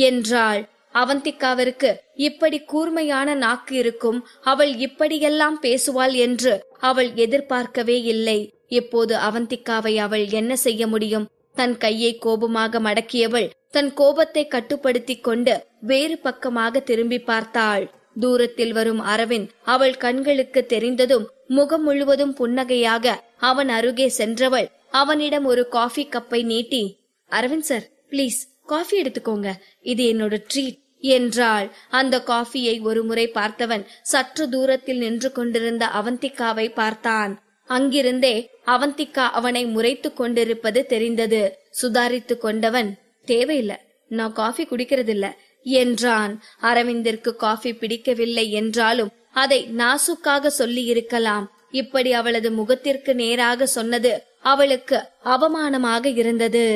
A: என்றாள். அவந்திகாவிற்கு இப்படி கூர்மையான நாக்கு இருக்கும், அவள் இப்படியெல்லாம் பேசுவாள் என்று அவள் எதிர்பார்க்கவே இல்லை. இப்போது அவந்திகாவை அவள் என்ன செய்ய முடியும்? தன் கையை கோபமாக மடக்கியவள் தன் கோபத்தை கட்டுப்படுத்திக் கொண்டு வேறு பக்கமாக திரும்பி பார்த்தாள். தூரத்தில் வரும் அரவிந்த் அவள் கண்களுக்கு தெரிந்ததும் முகம் முழுவதும் புன்னகையாக அவன் அருகே சென்றவள் அவனிடம் ஒரு காஃபி கப்பை நீட்டி, அரவிந்த் சார், பிளீஸ் காஃபி எடுத்துக்கோங்க, இது என்னோட ட்ரீட் என்றாள். அந்த காஃபியை ஒரு முறை பார்த்தவன் சற்று தூரத்தில் நின்று கொண்டிருந்த அவந்திகாவை பார்த்தான். அங்கிருந்தே அவந்திகா அவனை முறைத்து கொண்டிருப்பது தெரிந்தது. சுதாரித்து கொண்டவன், தேவையில்லை, நான் காஃபி குடிக்கிறதில்ல என்றான். அரவிந்திற்கு காஃபி பிடிக்கவில்லை என்றாலும் அதை நாசுக்காக சொல்லி இருக்கலாம். இப்படி அவளது முகத்திற்கு நேராக சொன்னது அவளுக்கு அவமானமாக இருந்தது.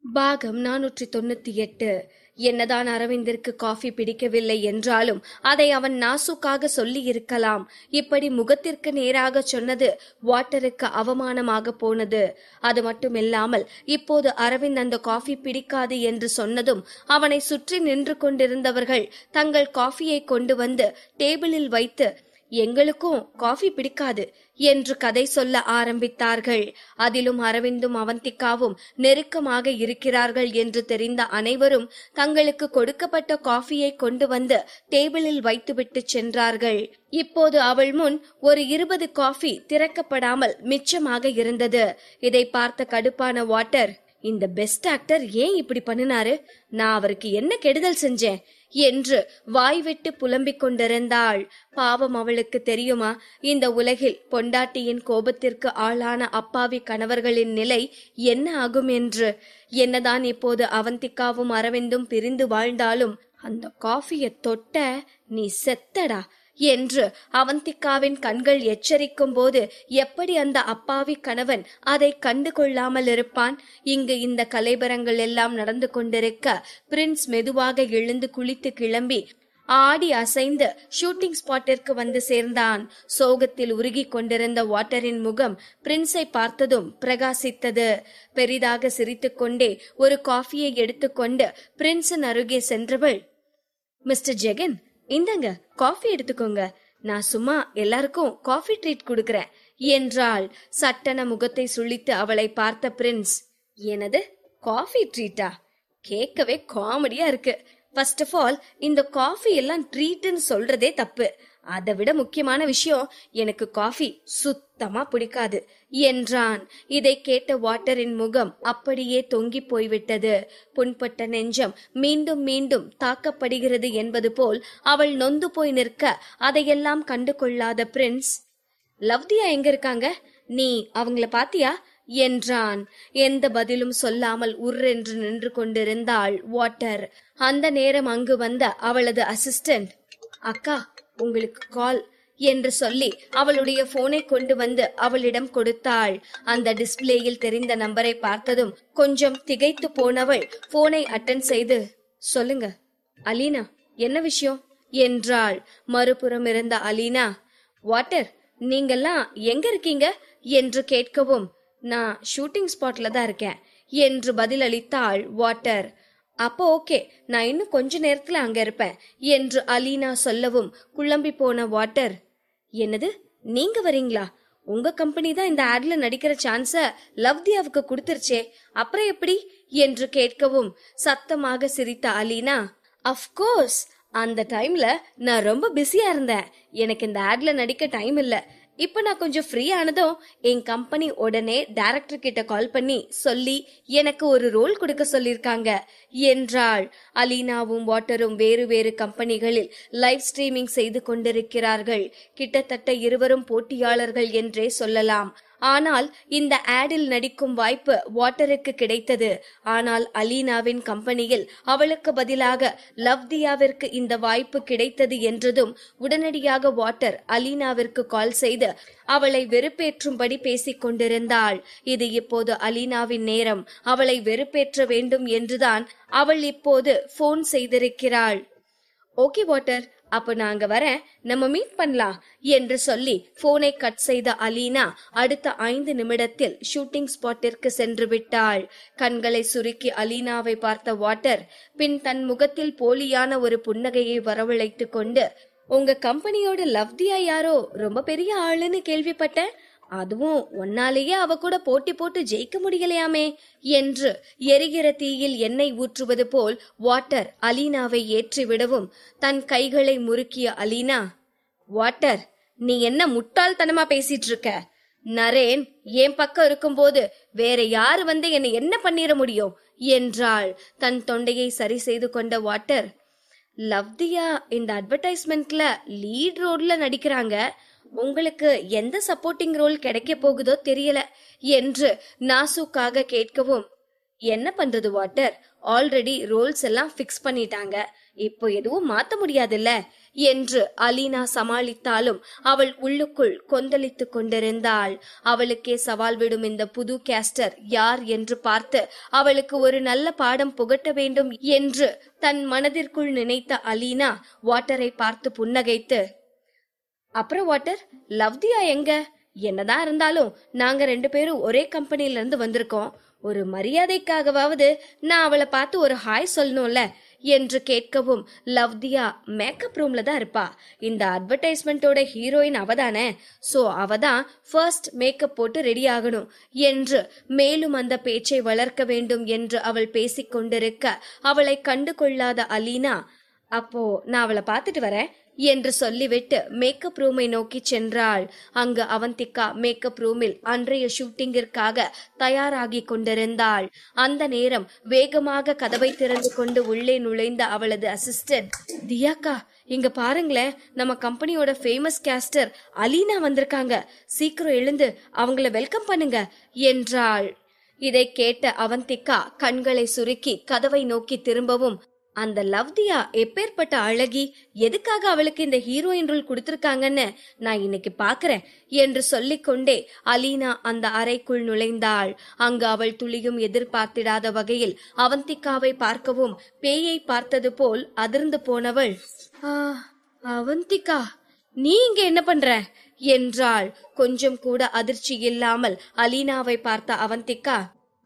A: பாகம் 498. என்னதான் அரவிந்திற்கு காஃபி பிடிக்கவில்லை என்றாலும் அதை அவன் நாசுக்காக சொல்லி இருக்கலாம். இப்படி முகத்திற்கு நேராக சொன்னது வாட்டருக்கு அவமானமாக போனது. அது மட்டுமில்லாமல் இப்போது அரவிந்த் அந்த காஃபி பிடிக்காது என்று சொன்னதும் அவனை சுற்றி நின்று கொண்டிருந்தவர்கள் தங்கள் காஃபியை கொண்டு வந்து டேபிளில் வைத்து, எங்களுக்கும் காஃபி பிடிக்காது என்று கதை சொல்ல ஆரம்பித்தார்கள். அதிலும் அரவிந்தும் அவந்திகாவும் நெருக்கமாக இருக்கிறார்கள் என்று தெரிந்த அனைவரும் தங்களுக்கு கொடுக்கப்பட்ட காஃபியை கொண்டு வந்து டேபிளில் வைத்துவிட்டு சென்றார்கள். இப்போது அவள் முன் ஒரு 20 காஃபி திறக்கப்படாமல் மிச்சமாக இருந்தது. இதை பார்த்த கடுப்பான வாட்டர், இந்த பெஸ்ட் ஆக்டர் ஏன் இப்படி பண்ணினாரு? நான் அவருக்கு என்ன கெடுதல் செஞ்சேன் என்று வாய்விட்டு புலம்பிக் கொண்டிருந்தாள். பாவம், அவளுக்கு தெரியுமா இந்த உலகில் பொண்டாட்டியின் கோபத்திற்கு ஆளான அப்பாவி கணவர்களின் நிலை என்ன ஆகும் என்று? என்னதான் இப்போது அவந்திகாவும் அரவிந்தும் பிரிந்து வாழ்ந்தாலும் அந்த காஃபியை தொட்ட நீ செத்தடா என்று அவந்திகாவின் கண்கள் எச்சரிக்கும் போது எப்படி அந்த அப்பாவி கணவன் அதை கண்டு கொள்ளாமல் இருப்பான்? இங்கு இந்த கலைபரங்கள் எல்லாம் நடந்து கொண்டிருக்க பிரின்ஸ் மெதுவாக எழுந்து குளித்து கிளம்பி ஆடி அசைந்து ஷூட்டிங் ஸ்பாட்டிற்கு வந்து சேர்ந்தான். சோகத்தில் உருகி கொண்டிருந்த வாட்டரின் முகம் பிரின்ஸை பார்த்ததும் பிரகாசித்தது. பெரிதாக சிரித்துக்கொண்டே ஒரு காஃபியை எடுத்துக்கொண்டு பிரின்ஸின் அருகே சென்றவள், மிஸ்டர் ஜெகன், இந்தங்க காஃபி எடுத்துக்கோங்க, நான் சும்மா எல்லாருக்கும் காஃபி ட்ரீட் கொடுக்கறேன் என்றாள். சட்டன முகத்தை சுளித்து அவளை பார்த்த பிரின்ஸ், எனது காஃபி ட்ரீட்டா? கேட்கவே காமெடியா இருக்கு. ஃபர்ஸ்ட் ஆஃப் ஆல், இந்த காஃபி எல்லாம் ட்ரீட்னு சொல்றதே தப்பு. அதை விட முக்கியமான விஷயம், எனக்கு காஃபி சுத்தமா பிடிக்காது என்றான். இதை கேட்ட வாட்டரின் முகம் அப்படியே தொங்கி போய்விட்டது. புண்பட்ட நெஞ்சம் மீண்டும் மீண்டும் தாக்கப்படுகிறது என்பது போல் அவள் நொந்து போய் நிற்க அதையெல்லாம் கண்டு கொள்ளாத பிரின்ஸ், லவ்தியா எங்க இருக்காங்க? நீ அவங்கள பாத்தியா என்றான். எந்த பதிலும் சொல்லாமல் உர்ரென்று நின்று கொண்டிருந்தாள் வாட்டர். அந்த நேரம் அங்கு வந்த அவளது அசிஸ்டன்ட், அக்கா உங்களுக்கு கால் என்று சொல்லி அவளுடைய போனை கொண்டு வந்து அவளிடம் கொடுத்தாள். அந்த டிஸ்பிளேயில் தெரிந்த நம்பரை பார்த்ததும் கொஞ்சம் திகைத்து போனவள் போனை அட்டெண்ட் செய்து, சொல்லுங்க அலீனா, என்ன விஷயம் என்றாள். மறுபுறம் இருந்த அலீனா, வாட்டர் நீங்கெல்லாம் எங்க இருக்கீங்க என்று கேட்கவும், நான் ஷூட்டிங் ஸ்பாட்ல தான் இருக்கேன் என்று பதிலளித்தாள் வாட்டர். அப்போ ஓகே, நான் இன்னும் கொஞ்ச நேரத்துல அங்க இருப்பேன் என்று அலீனா சொல்லவும் குழம்பி போன வாட்டர், என்னது நீங்க வரீங்களா? உங்க கம்பெனி தான் இந்த ஆட்ல நடிக்கிற சான்ஸ லவ்தியாவுக்கு கொடுத்துருச்சே, அப்புறம் எப்படி என்று கேட்கவும் சத்தமாக சிரித்த அலீனா, அஃப்கோர்ஸ், அந்த டைம்ல நான் ரொம்ப பிஸியா இருந்தேன், எனக்கு இந்த ஆட்ல நடிக்க டைம் இல்ல. இப்ப நான் கொஞ்சம் ஃப்ரீ ஆனதும் என் கம்பெனி உடனே டைரக்டர் கிட்ட கால் பண்ணி சொல்லி எனக்கு ஒரு ரோல் கொடுக்க சொல்லிருக்காங்க என்றாள். அலீனாவும் வாட்டரும் வேறு வேறு கம்பெனிகளில் லைவ் ஸ்ட்ரீமிங் செய்து கொண்டிருக்கிறார்கள். கிட்டத்தட்ட இருவரும் போட்டியாளர்கள் என்றே சொல்லலாம். ஆனால் இந்த ஆடில் நடிக்கும் வாய்ப்பு வாட்டருக்கு கிடைத்தது. ஆனால் அலீனாவின் கம்பெனியில் அவளுக்கு பதிலாக லவ்தியாவிற்கு இந்த வாய்ப்பு கிடைத்தது என்றதும் உடனடியாக வாட்டர் அலீனாவிற்கு கால் செய்து அவளை வெறுப்பேற்றும்படி பேசிக் கொண்டிருந்தாள். இது இப்போது அலீனாவின் நேரம். அவளை வெறுப்பேற்ற வேண்டும் என்றுதான் அவள் இப்போது போன் செய்திருக்கிறாள். ஓகே வாட்டர், அப்ப நாங்க வரேன், நம்ம மீட் பண்ணலாம் என்று சொல்லி போனை கட் செய்த அலீனா அடுத்த 5 நிமிடத்தில் ஷூட்டிங் ஸ்பாட்டிற்கு சென்று விட்டாள். கண்களை சுருக்கி அலீனாவை பார்த்த வாட்டர் பின் தன் முகத்தில் போலியான ஒரு புன்னகையை வரவழைத்து கொண்டு, உங்க கம்பெனியோட லவ்தியா யாரோ ரொம்ப பெரிய ஆளுன்னு கேள்விப்பட்டேன், அதுவும் ஒன்னாலேயே அவ கூட போட்டி போட்டு ஜெயிக்க முடியலையாமே என்று எரிகிற தீயில் எண்ணெய் ஊற்றுவது போல் வாட்டர் அலீனாவை ஏற்றி விடவும் தன் கைகளை முறுக்கிய அலீனா, வாட்டர், நீ என்ன முட்டாள்தனமா பேசிட்டு இருக்க? நரேன் என் பக்கம் இருக்கும்போது வேற யாரு வந்து என்னை என்ன பண்ணிர முடியும் என்றாள். தன் தொண்டையை சரி செய்து கொண்ட வாட்டர், லவ்தியா இந்த அட்வர்டைஸ்மெண்ட்ல லீட் ரோல்ல நடிக்கிறாங்க, உங்களுக்கு எந்த சப்போர்ட்டிங் ரோல் கிடைக்க போகுதோ தெரியல என்று நாசுக்காக கேட்கவும், என்ன பண்றது வாட்டர், ஆல்ரெடி ரோல்ஸ் எல்லாம் பிக்ஸ் பண்ணிட்டாங்க, இப்போ எதுவும் மாத்த முடியாதுல்ல என்று அலீனா சமாளித்தாலும் அவள் உள்ளுக்குள் கொந்தளித்து கொண்டிருந்தாள். அவளுக்கே சவால் விடும் இந்த புது கேஸ்டர் யார் என்று பார்த்து அவளுக்கு ஒரு நல்ல பாடம் புகட்ட வேண்டும் என்று தன் மனதிற்குள் நினைத்த அலீனா வாட்டரை பார்த்து புன்னகைத்து, அப்புறம் வாட்டர், லவ்தியா எங்க? என்னதான் இருந்தாலும் நாங்க 2 பேரும் ஒரே கம்பெனில இருந்து வந்திருக்கோம், ஒரு மரியாதைக்காகவாவது நான் அவளை பார்த்து ஒரு ஹாய் சொல்லணும்ல என்று கேட்கவும், லவ்தியா மேக்கப் ரூம்ல தான் இருப்பா, இந்த அட்வர்டைஸ்மெண்டோட ஹீரோயின் அவதானே, சோ அவதான் ஃபர்ஸ்ட் மேக்கப் போட்டு ரெடி ஆகணும் என்று மேலும் அந்த பேச்சை வளர்க்க வேண்டும் என்று அவள் பேசிக் கொண்டிருக்க அவளை கண்டு கொள்ளாத அலீனா, அப்போ நான் அவளை பார்த்துட்டு வரேன் என்று சொல்லிவிட்டு மேக்கப் ரூமை நோக்கி சென்றாள். அங்கு அவந்திகா மேக்கப் ரூமில் அன்றைய ஷூட்டிங்கிற்காக தயாராகி கொண்டிருந்தாள். அந்த நேரம் வேகமாக கதவை திறந்து கொண்டு உள்ளே நுழைந்த அவளது அசிஸ்டன்ட், தியாக்கா இங்க பாருங்களேன், நம்ம கம்பெனியோட ஃபேமஸ் கேஸ்டர் அலீனா வந்திருக்காங்க, சீக்கிரம் எழுந்து அவங்கள வெல்கம் பண்ணுங்க என்றாள். இதை கேட்ட அவந்திகா கண்களை சுருக்கி கதவை நோக்கி திரும்பவும், அந்த லவ்தியா எப்பேற்பட்ட அழகி, எதுக்காக அவளுக்கு இந்த ஹீரோயின் ரோல் கொடுத்திருக்காங்கன்னு நான் இன்னைக்கு பாக்குறேன் என்று சொல்லிக்கொண்டே அலீனா அந்த அறைக்குள் நுழைந்தாள். அங்கு அவள் துளியும் எதிர்பார்த்திடாத வகையில் அவந்திகாவை பார்க்கவும் பேயை பார்த்தது போல் அதிர்ந்து போனவள், அவந்திகா நீ இங்க என்ன பண்ற என்றாள். கொஞ்சம் கூட அதிர்ச்சி இல்லாமல் அலீனாவை பார்த்த அவந்திகா,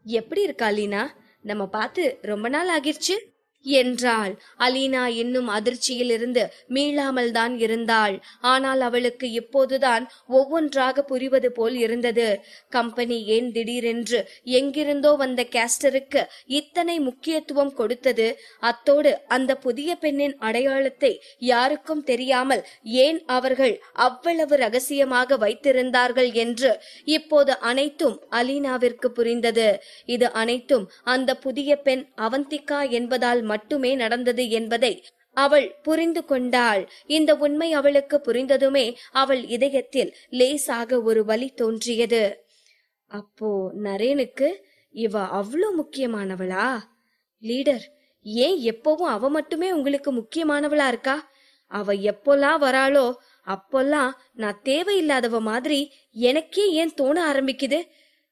A: எப்படி இருக்க அலீனா, நம்ம பார்த்து ரொம்ப நாள் ஆகிருச்சு என்றாள். அலீனா இன்னும் அதிர்ச்சியில் இருந்து மீளாமல் தான் இருந்தாள். ஆனால் அவளுக்கு இப்போதுதான் ஒவ்வொன்றாக புரிவது போல் இருந்தது. கம்பெனி ஏன் திடீரென்று எங்கிருந்தோ வந்த கேஸ்டருக்கு இத்தனை முக்கியத்துவம் கொடுத்தது, அத்தோடு அந்த புதிய பெண்ணின் அடையாளத்தை யாருக்கும் தெரியாமல் ஏன் அவர்கள் அவ்வளவு ரகசியமாக வைத்திருந்தார்கள் என்று இப்போது அனைத்தும் அலீனாவிற்கு புரிந்தது. இது அனைத்தும் அந்த புதிய பெண் அவந்திகா என்பதால் மட்டுமே நடந்தது என்பதை அவள் புரிந்து கொண்டாள். இந்த உண்மை அவளுக்கு புரிந்ததுமே அவள் இதயத்தில் லேசாக ஒரு வலி தோன்றியது. அப்போ நரேனுக்கு இவ அவ்வளவு முக்கியமானவளா? லீடர், ஏன் எப்பவும் அவ மட்டுமே உங்களுக்கு முக்கியமானவளா இருக்கா? அவ எப்போல்லாம் வராளோ அப்போல்லாம் நான் தேவையில்லாதவ மாதிரி எனக்கே ஏன் தோண ஆரம்பிக்குது?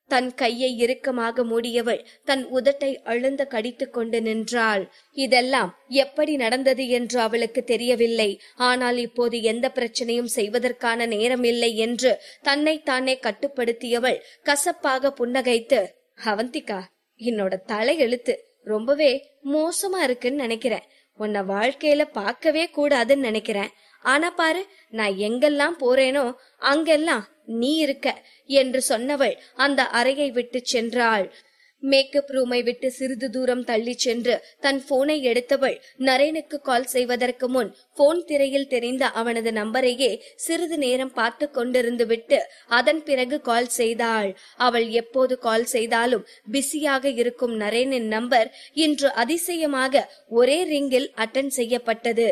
A: தன் கையை இறுக்கமாக மூடியவள் தன் உதட்டை அழுந்த கடித்து கொண்டு நின்றாள். இதெல்லாம் எப்படி நடந்தது என்று அவளுக்கு தெரியவில்லை. ஆனால் இப்போது எந்த பிரச்சனையும் செய்வதற்கான நேரம் இல்லை என்று தன்னை தானே கட்டுப்படுத்தியவள் கசப்பாக புன்னகைத்து, அவந்திகா, என்னோட தலை எழுத்து ரொம்பவே மோசமா இருக்குன்னு நினைக்கிறேன், உன்னை வாழ்க்கையில பார்க்கவே கூடாதுன்னு நினைக்கிறேன், ஆனா பாரு, நான் எங்கெல்லாம் போறேனோ அங்கெல்லாம் நீ இருக்க என்று சொன்னவள் அந்த அறையை விட்டு சென்றாள். மேக்கப் ரூமை விட்டு சிறிது தூரம் தள்ளி சென்று தன் போனை எடுத்தவள் நரேனுக்கு கால் செய்வதற்கு முன் போன் திரையில் தெரிந்த அவனது நம்பரையே சிறிது நேரம் பார்த்து கொண்டிருந்து விட்டு அதன் பிறகு கால் செய்தாள். அவள் எப்போது கால் செய்தாலும் பிஸியாக இருக்கும் நரேனின் நம்பர் இன்று அதிசயமாக ஒரே ரிங்கில் அட்டன் செய்யப்பட்டது.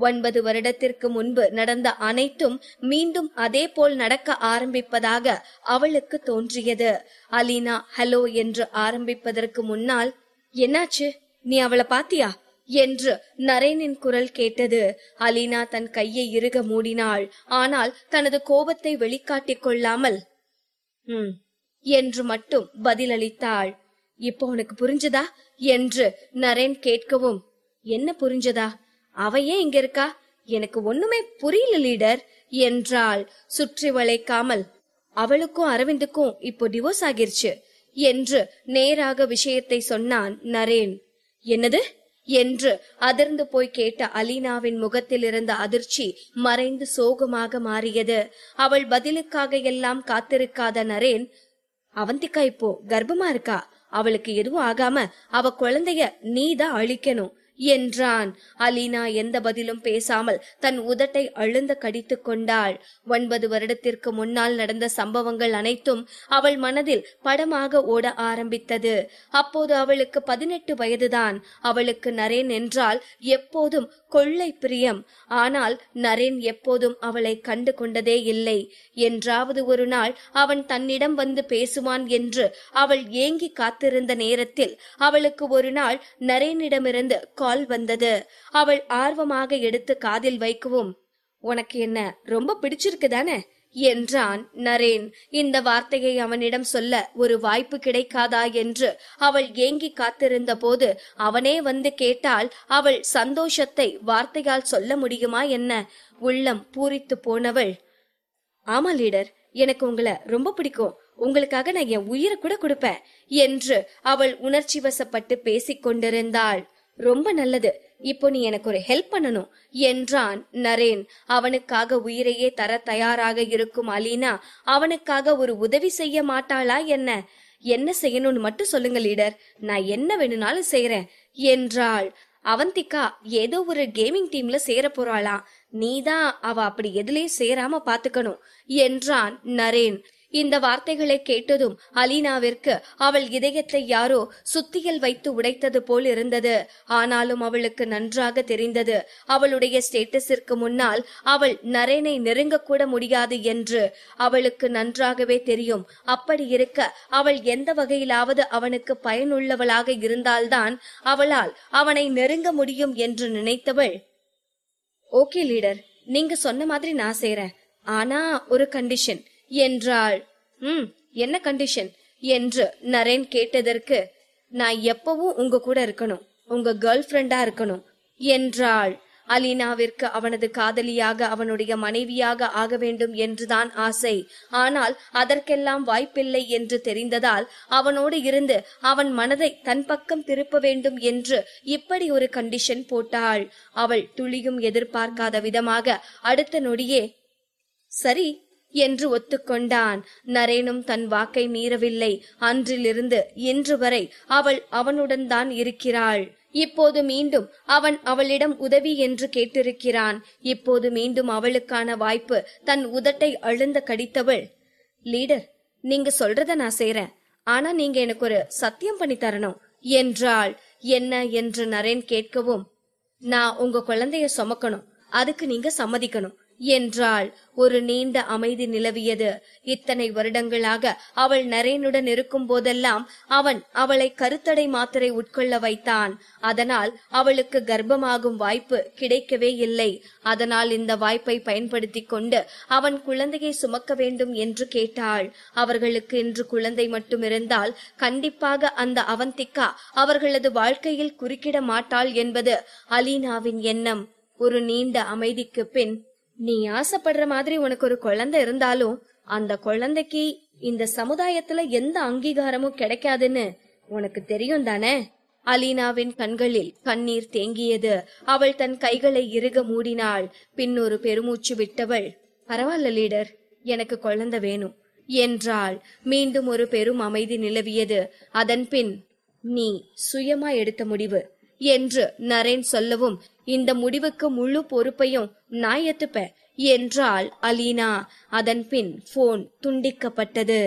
A: 9 வருடத்திற்கு முன்பு நடந்த அனைத்தும் மீண்டும் அதே போல் நடக்க ஆரம்பிப்பதாக அவளுக்கு தோன்றியது. அலீனா ஹலோ என்று ஆரம்பிப்பதற்கு முன்னால், என்னாச்சு, நீ அவளை பாத்தியா என்று நரேனின் குரல் கேட்டது. அலீனா தன் கையை இறுக மூடினாள். ஆனால் தனது கோபத்தை வெளிக்காட்டிக் கொள்ளாமல் என்று மட்டும் பதிலளித்தாள். இப்போ உனக்கு புரிஞ்சதா என்று நரேன் கேட்கவும், என்ன புரிஞ்சதா? அவ ஏன் இங்க இருக்கா? எனக்கு ஒண்ணுமே புரியல லீடர் என்றாள் சுற்றி வளைக்காமல். அவளுக்கும் அரவிந்துக்கும் இப்போ டிவோர்ஸ் ஆகிருச்சு என்று நேராக விஷயத்தை சொன்னான் நரேன். என்னது என்று அதிர்ந்து போய் கேட்ட அலீனாவின் முகத்தில் இருந்த அதிர்ச்சி மறைந்து சோகமாக மாறியது. அவள் பதிலுக்காக எல்லாம் காத்திருக்காத நரேன், அவந்திகா இப்போ கர்ப்பமா இருக்கா, அவளுக்கு எதுவும் ஆகாம அவ குழந்தைய நீதான் அழிக்கணும் என்றான். அலீனா எந்த பதிலும் பேசாமல் தன் உதட்டை அழுந்த கடித்து கொண்டாள். 9 வருடத்திற்கு முன்னால் நடந்த சம்பவங்கள் அனைத்தும் அவள் மனதில் படமாக ஓட ஆரம்பித்தது. அப்போது அவளுக்கு 18 வயதுதான். அவளுக்கு நரேன் என்றால் எப்போதும் கொள்ளை பிரியம். ஆனால் நரேன் எப்போதும் அவளை கண்டு கொண்டதே இல்லை. என்றாவது ஒரு நாள் அவன் தன்னிடம் வந்து பேசுவான் என்று அவள் ஏங்கி காத்திருந்த நேரத்தில் அவளுக்கு ஒரு நாள் நரேனிடமிருந்து கால் வந்தது. அவள் ஆர்வமாக எடுத்து காதில் வைக்கவும், உனக்கு என்ன ரொம்ப பிடிச்சிருக்கு தானே என்றான் நரேன். இந்த வார்த்தையை அவனிடம் சொல்ல ஒரு வாய்ப்பு கிடைக்காதா என்று அவள் ஏங்கி காத்திருந்த போது அவனே வந்து கேட்டால் அவள் சந்தோஷத்தை வார்த்தையால் சொல்ல முடியுமா என்ன? உள்ளம் பூரித்து போனவள், ஆமா லீடர், எனக்கு உங்களை ரொம்ப பிடிக்கும், உங்களுக்காக நான் என் உயிரை கூட கொடுப்பேன் என்று அவள் உணர்ச்சி வசப்பட்டு பேசிக் கொண்டிருந்தாள். ரொம்ப நல்லது, இப்போ நீ எனக்கு ஒரு ஹெல்ப் பண்ணணும் என்றான் நரேன். அவனுக்காக உயிரையே தர தயாராக இருக்கும் அலீனா அவனுக்காக ஒரு உதவி செய்ய மாட்டாளா என்ன? என்ன செய்யணும்னு மட்டும் சொல்லுங்க லீடர், நான் என்ன வேணும்னாலும் செய்யறேன் என்றாள். அவந்திகா ஏதோ ஒரு கேமிங் டீம்ல சேர போறாளாம், நீதான் அவ அப்படி எதுலயும் சேராம பாத்துக்கணும் என்றான் நரேன். இந்த வார்த்தைகளை கேட்டதும் அலீனாவிற்கு அவள் இதயத்தை யாரோ சுத்தியில் வைத்து உடைத்தது போல் இருந்தது. ஆனாலும் அவளுக்கு நன்றாக தெரிந்தது, அவளுடைய ஸ்டேட்டஸிற்கு முன்னால் அவள் நரேனை நெருங்க கூட முடியாது என்று அவளுக்கு நன்றாகவே தெரியும். அப்படி இருக்க அவள் எந்த வகையிலாவது அவனுக்கு பயனுள்ளவளாக இருந்தால்தான் அவளால் அவனை நெருங்க முடியும் என்று நினைத்தவள், ஓகே லீடர், நீங்க சொன்ன மாதிரி நான் செய்றேன், ஆனா ஒரு கண்டிஷன் என்றாள். என்ன கண்டிஷன் என்று நரேன் கேட்டதற்கு, நான் எப்பவும் உங்க கூட இருக்கணும், உங்க கேர்ள் ஃப்ரெண்டா இருக்கணும் என்றாள். அலீனாவிற்கு அவனது காதலியாக அவனுடைய மனைவியாக ஆக வேண்டும் என்றுதான் ஆசை. ஆனால் அதற்கெல்லாம் வாய்ப்பில்லை என்று தெரிந்ததால் அவனோடு இருந்து அவன் மனதை தன் பக்கம் திருப்ப வேண்டும் என்று இப்படி ஒரு கண்டிஷன் போட்டாள். அவள் துளியும் எதிர்பார்க்காத விதமாக அடுத்த நொடியே சரி என்று ஒத்துக்கொண்டான். நரேனும் தன் வாக்கை மீறவில்லை. அன்றிலிருந்து இன்று வரை அவள் அவனுடன் தான் இருக்கிறாள். இப்போது மீண்டும் அவன் அவளிடம் உதவி என்று கேட்டிருக்கிறான். இப்போது மீண்டும் அவளுக்கான வாய்ப்பு. தன் உதட்டை அழுந்த கடித்தவள், லீடர், நீங்க சொல்றத நான் செய்றேன், ஆனா நீங்க எனக்கு ஒரு சத்தியம் பண்ணி தரணும் என்றாள். என்ன என்று நரேன் கேட்கவும், நான் உங்க குழந்தைய சுமக்கணும், அதுக்கு நீங்க சம்மதிக்கணும் என்றாள். ஒரு நீண்ட அமைதி நிலவியது. இத்தனை வருடங்களாக அவள் நரேனுடன் இருக்கும் போதெல்லாம் அவன் அவளை கருத்தடை மாத்திரை உட்கொள்ள வைத்தான். அதனால் அவளுக்கு கர்ப்பமாகும் வாய்ப்பு கிடைக்கவே இல்லை. அதனால் இந்த வாய்ப்பை பயன்படுத்தி கொண்டு அவன் குழந்தையை சுமக்க வேண்டும் என்று கேட்டாள். அவர்களுக்கு இன்று குழந்தை மட்டும் இருந்தால் கண்டிப்பாக அந்த அவந்திகா அவர்களது வாழ்க்கையில் குறுக்கிட மாட்டாள் என்பது அலீனாவின் எண்ணம். ஒரு நீண்ட அமைதிக்கு பின், நீ ஆசைப்படுற மாதிரி உனக்கு ஒரு குழந்தை இருந்தாலும் அந்த குழந்தைக்கு இந்த சமுதாயத்துல எந்த அங்கீகாரமும் கிடைக்காதுன்னு உனக்கு தெரியும் தானே? அலீனாவின் கண்களில் கண்ணீர் தேங்கியது. அவள் தன் கைகளை இறுக மூடினாள். பின் ஒரு பெருமூச்சு விட்டவள், பரவாயில்ல லீடர், எனக்கு குழந்தை வேணும் என்றாள். மீண்டும் ஒரு பெரும் அமைதி நிலவியது. அதன் பின், நீ சுயமா எடுத்த முடிவு என்று நரேன் சொல்லவும், இந்த முடிவுக்கு முழு பொறுப்பையும் நான் ஏத்துப்பேன் என்றாள் அலீனா. அதன் பின் போன் துண்டிக்கப்பட்டது.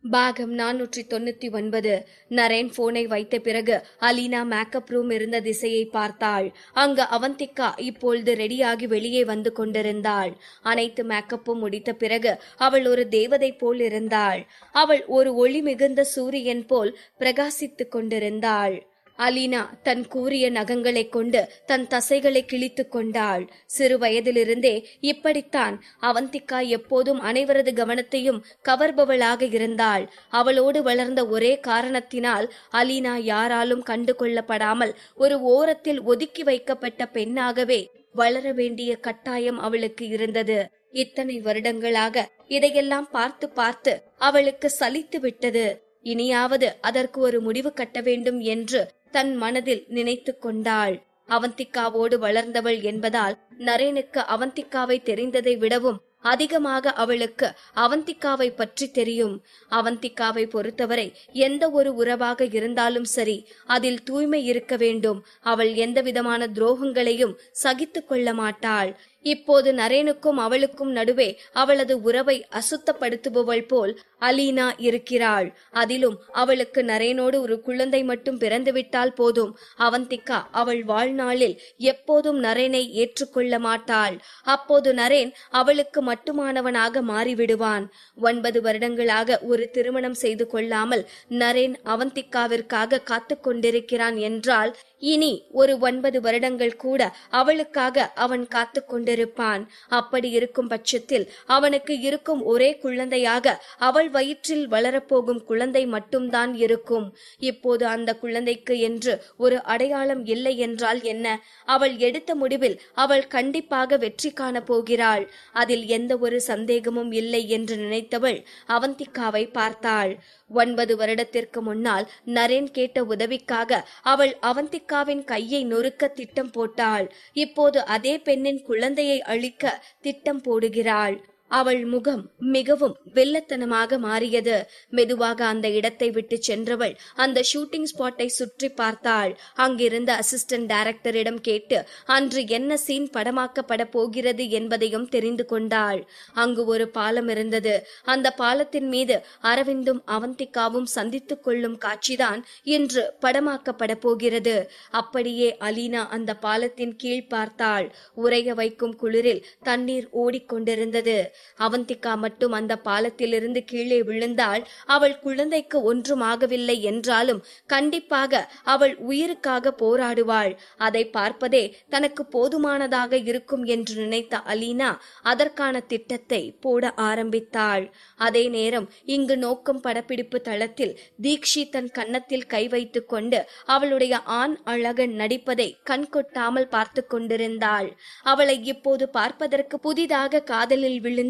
A: பாகம் 499. நரேன் போனை வைத்த பிறகு அலீனா மேக்கப் ரூம் இருந்த திசையை பார்த்தாள். அங்கு அவந்திகா இப்பொழுது ரெடியாகி வெளியே வந்து கொண்டிருந்தாள். அனைத்து மேக்கப்பும் முடித்த பிறகு அவள் ஒரு தேவதை போல் இருந்தாள். அவள் ஒரு ஒளி மிகுந்த சூரியன் போல் பிரகாசித்துக் கொண்டிருந்தாள். அலீனா தன் கூரிய நகங்களை கொண்டு தன் தசைகளை கிழித்து கொண்டாள். சிறு வயதிலிருந்தே இப்படித்தான் அவந்திகா எப்போதும் அனைவரது கவனத்தையும் கவர்பவளாக இருந்தாள். அவளோடு வளர்ந்த ஒரே காரணத்தினால் அலீனா யாராலும் கண்டு கொள்ளப்படாமல் ஒரு ஓரத்தில் ஒதுக்கி வைக்கப்பட்ட பெண்ணாகவே வளர வேண்டிய கட்டாயம் அவளுக்கு இருந்தது. இத்தனை வருடங்களாக இதையெல்லாம் பார்த்து பார்த்து அவளுக்கு சலித்து விட்டது. இனியாவது அதற்கு ஒரு முடிவு கட்ட வேண்டும் என்று தன் மனதில் நினைத்து கொண்டாள். அவந்திகாவோடு வளர்ந்தவள் என்பதால் நரேனுக்கு அவந்திகாவை தெரிந்ததை விடவும் அதிகமாக அவளுக்கு அவந்திகாவை பற்றி தெரியும். அவந்திகாவை பொறுத்தவரை எந்த ஒரு உறவாக இருந்தாலும் சரி, அதில் தூய்மை இருக்க வேண்டும். அவள் எந்த விதமான துரோகங்களையும் சகித்து கொள்ள மாட்டாள். இப்போது நரேனுக்கும் அவளுக்கும் நடுவே அவளது உறவை அசுத்தப்படுத்துபவள் போல் அலீனா இருக்கிறாள். அதிலும் அவளுக்கு நரேனோடு ஒரு குழந்தை மட்டும் பிறந்துவிட்டால் போதும். அவந்திகா அவள் வாழ்நாளில் எப்போதும் நரேனை ஏற்றுக்கொள்ள மாட்டாள். அப்போது நரேன் அவளுக்கு மட்டுமானவனாக மாறிவிடுவான். 9 வருடங்களாக ஒரு திருமணம் செய்து கொள்ளாமல் நரேன் அவந்திகாவிற்காக காத்து கொண்டிருக்கிறான் என்றால் இனி ஒரு 9 வருடங்கள் கூட அவளுக்காக அவன் காத்து கொண்டிருப்பான். அப்படி இருக்கும் பட்சத்தில் அவனுக்கு இருக்கும் ஒரே குழந்தையாக அவள் வயிற்றில் வளரப்போகும் குழந்தை மட்டும்தான் இருக்கும். இப்போது அந்த குழந்தைக்கு என்று ஒரு அடையாளம் இல்லை என்றால் என்ன? அவள் எடுத்த முடிவில் அவள் கண்டிப்பாக வெற்றி காண போகிறாள். அதில் எந்த ஒரு சந்தேகமும் இல்லை என்று நினைத்தவள் அவந்திகாவை பார்த்தாள். 9 வருடத்திற்கு முன்னால் நரேன் கேட்ட உதவிக்காக அவள் அவந்திகாவின் கையை நொறுக்க திட்டம் போட்டாள். இப்போது அதே பெண்ணின் குழந்தையை அழிக்க திட்டம் போடுகிறாள். அவள் முகம் மிகவும் வெள்ளத்தனமாக மாறியது. மெதுவாக அந்த இடத்தை விட்டு சென்றவள் அந்த ஷூட்டிங் ஸ்பாட்டை சுற்றி பார்த்தாள். அங்கிருந்த அசிஸ்டன்ட் டைரக்டரிடம் கேட்டு அன்று என்ன சீன் படமாக்கப்பட போகிறது என்பதையும் தெரிந்து கொண்டாள். அங்கு ஒரு பாலம் இருந்தது. அந்த பாலத்தின் மீது அரவிந்தும் அவந்திகாவும் சந்தித்துக் கொள்ளும் காட்சிதான் இன்று படமாக்கப்பட போகிறது. அப்படியே அலீனா அந்த பாலத்தின் கீழ் பார்த்தாள். உறைய வைக்கும் குளிரில் தண்ணீர் ஓடிக்கொண்டிருந்தது. அவந்திகா மட்டும் அந்த பாலத்திலிருந்து கீழே விழுந்தாள். அவள் குழந்தைக்கு ஒன்றும் ஆகவில்லை என்றாலும் கண்டிப்பாக அவள் உயிருக்காக போராடுவாள். அதை பார்ப்பதே தனக்கு போதுமானதாக இருக்கும் என்று நினைத்த அலீனா அதற்கான திட்டத்தை போட ஆரம்பித்தாள். அதே நேரம் இங்கு நோக்கம் படப்பிடிப்பு தளத்தில் தீக்ஷி தன் கன்னத்தில் கை வைத்துக் கொண்டு அவளுடைய ஆண் அழகன் நடிப்பதை கண்கொட்டாமல் பார்த்து கொண்டிருந்தாள். அவளை இப்போது பார்ப்பதற்கு புதிதாக காதலில் விழுந்த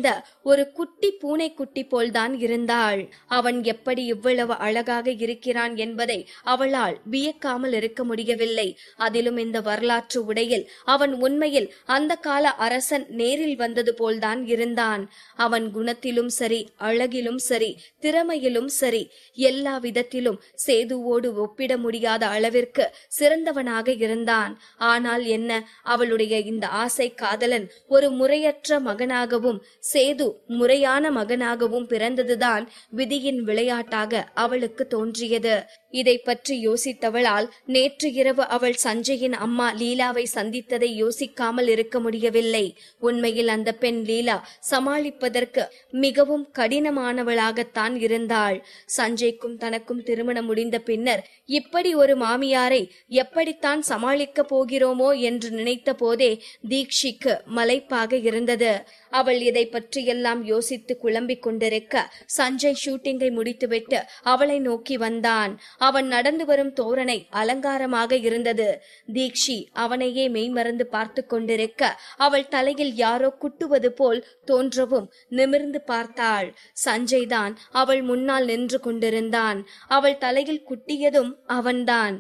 A: ஒரு குட்டி பூனை குட்டி போல்தான் இருந்தாள். அவன் எப்படி இவ்வளவு அழகாக இருக்கிறான் என்பதை அவளால் வியக்காமல் இருக்க முடியவில்லை. அதிலும் இந்த வரலாற்று உடையில் அவன் உண்மையில் அந்த கால அரசன் நேரில் வந்தது போல்தான் இருந்தான். அவன் குணத்திலும் சரி, அழகிலும் சரி, திறமையிலும் சரி, எல்லா விதத்திலும் சேதுவோடு ஒப்பிட முடியாத அளவிற்கு சிறந்தவனாக இருந்தான். ஆனால் என்ன, அவளுடைய இந்த ஆசை காதலன் ஒரு முறையற்ற மகனாகவும் சேது முறையான மகனாகவும் பிறந்ததுதான் விதியின் விளையாட்டாக அவளுக்கு தோன்றியது. இதை பற்றி யோசித்தவளால் நேற்று இரவு அவள் சஞ்சயின் அம்மா லீலாவை சந்தித்ததை யோசிக்காமல் இருக்க முடியவில்லை. உண்மையில் அந்த பெண் லீலா சமாளிப்பதற்கு மிகவும் கடினமானவளாகத்தான் இருந்தாள். சஞ்சய்க்கும் தனக்கும் திருமணம் முடிந்த பின்னர் இப்படி ஒரு மாமியாரை எப்படித்தான் சமாளிக்க போகிறோமோ என்று நினைத்த போதே தீக்ஷிக்கு மலைப்பாக இருந்தது. அவள் இதை பற்றியெல்லாம் யோசித்து குழம்பிக் கொண்டிருக்க சஞ்சய் ஷூட்டிங்கை முடித்துவிட்டு அவளை நோக்கி வந்தான். அவன் நடந்து வரும் தோரணை அலங்காரமாக இருந்தது. தீக்ஷி அவனையே மெய்மறந்து பார்த்து கொண்டிருக்க அவள் தலையில் யாரோ குட்டுவது போல் தோன்றவும் நிமிர்ந்து பார்த்தாள். சஞ்சய் தான் அவள் முன்னால் நின்று கொண்டிருந்தான். அவள் தலையில் குட்டியதும் அவன்தான்.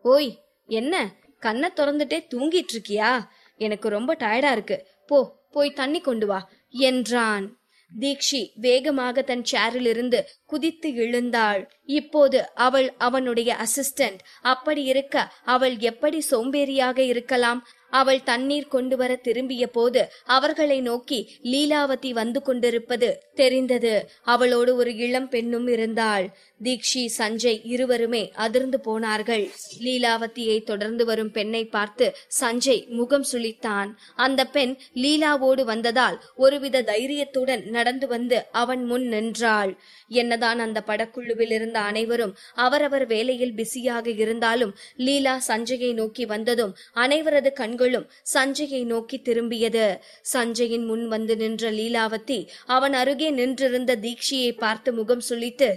A: ஓய், என்ன கண்ணை திறந்துட்டே தூங்கிட்டு இருக்கியா? எனக்கு ரொம்ப டயர்டா இருக்கு, போய் தண்ணி கொண்டு வா என்றான். தீக்ஷி வேகமாக தன் சேரில் இருந்து குதித்து எழுந்தாள். இப்போது அவள் அவனுடைய அசிஸ்டன்ட். அப்படி இருக்க அவள் எப்படி சோம்பேறியாக இருக்கலாம்? அவள் தண்ணீர் கொண்டு வர திரும்பிய போது அவர்களை நோக்கி லீலாவதி வந்து கொண்டிருப்பது தெரிந்தது. அவளோடு ஒரு இளம் பெண்ணும் இருந்தாள். தீக்ஷி, சஞ்சய் இருவருமே அதிர்ந்து போனார்கள். லீலாவதியை தொடர்ந்து வரும் பெண்ணை பார்த்து சஞ்சய் முகம் சுளித்தான். அந்த பெண் லீலாவோடு வந்ததால் ஒருவித தைரியத்துடன் நடந்து வந்து அவன் முன் நின்றாள். என்னதான் அந்த படக்குழுவில் இருந்த அனைவரும் அவரவர் வேலையில் பிஸியாக இருந்தாலும் லீலா சஞ்சயை நோக்கி வந்ததும் அனைவரது கண்களும் சஞ்சயை நோக்கி திரும்பியது. சஞ்சயின் முன் வந்து நின்ற லீலாவதி அவன் அருகே நின்றிருந்த தீக்ஷியை பார்த்து முகம் சுளித்து,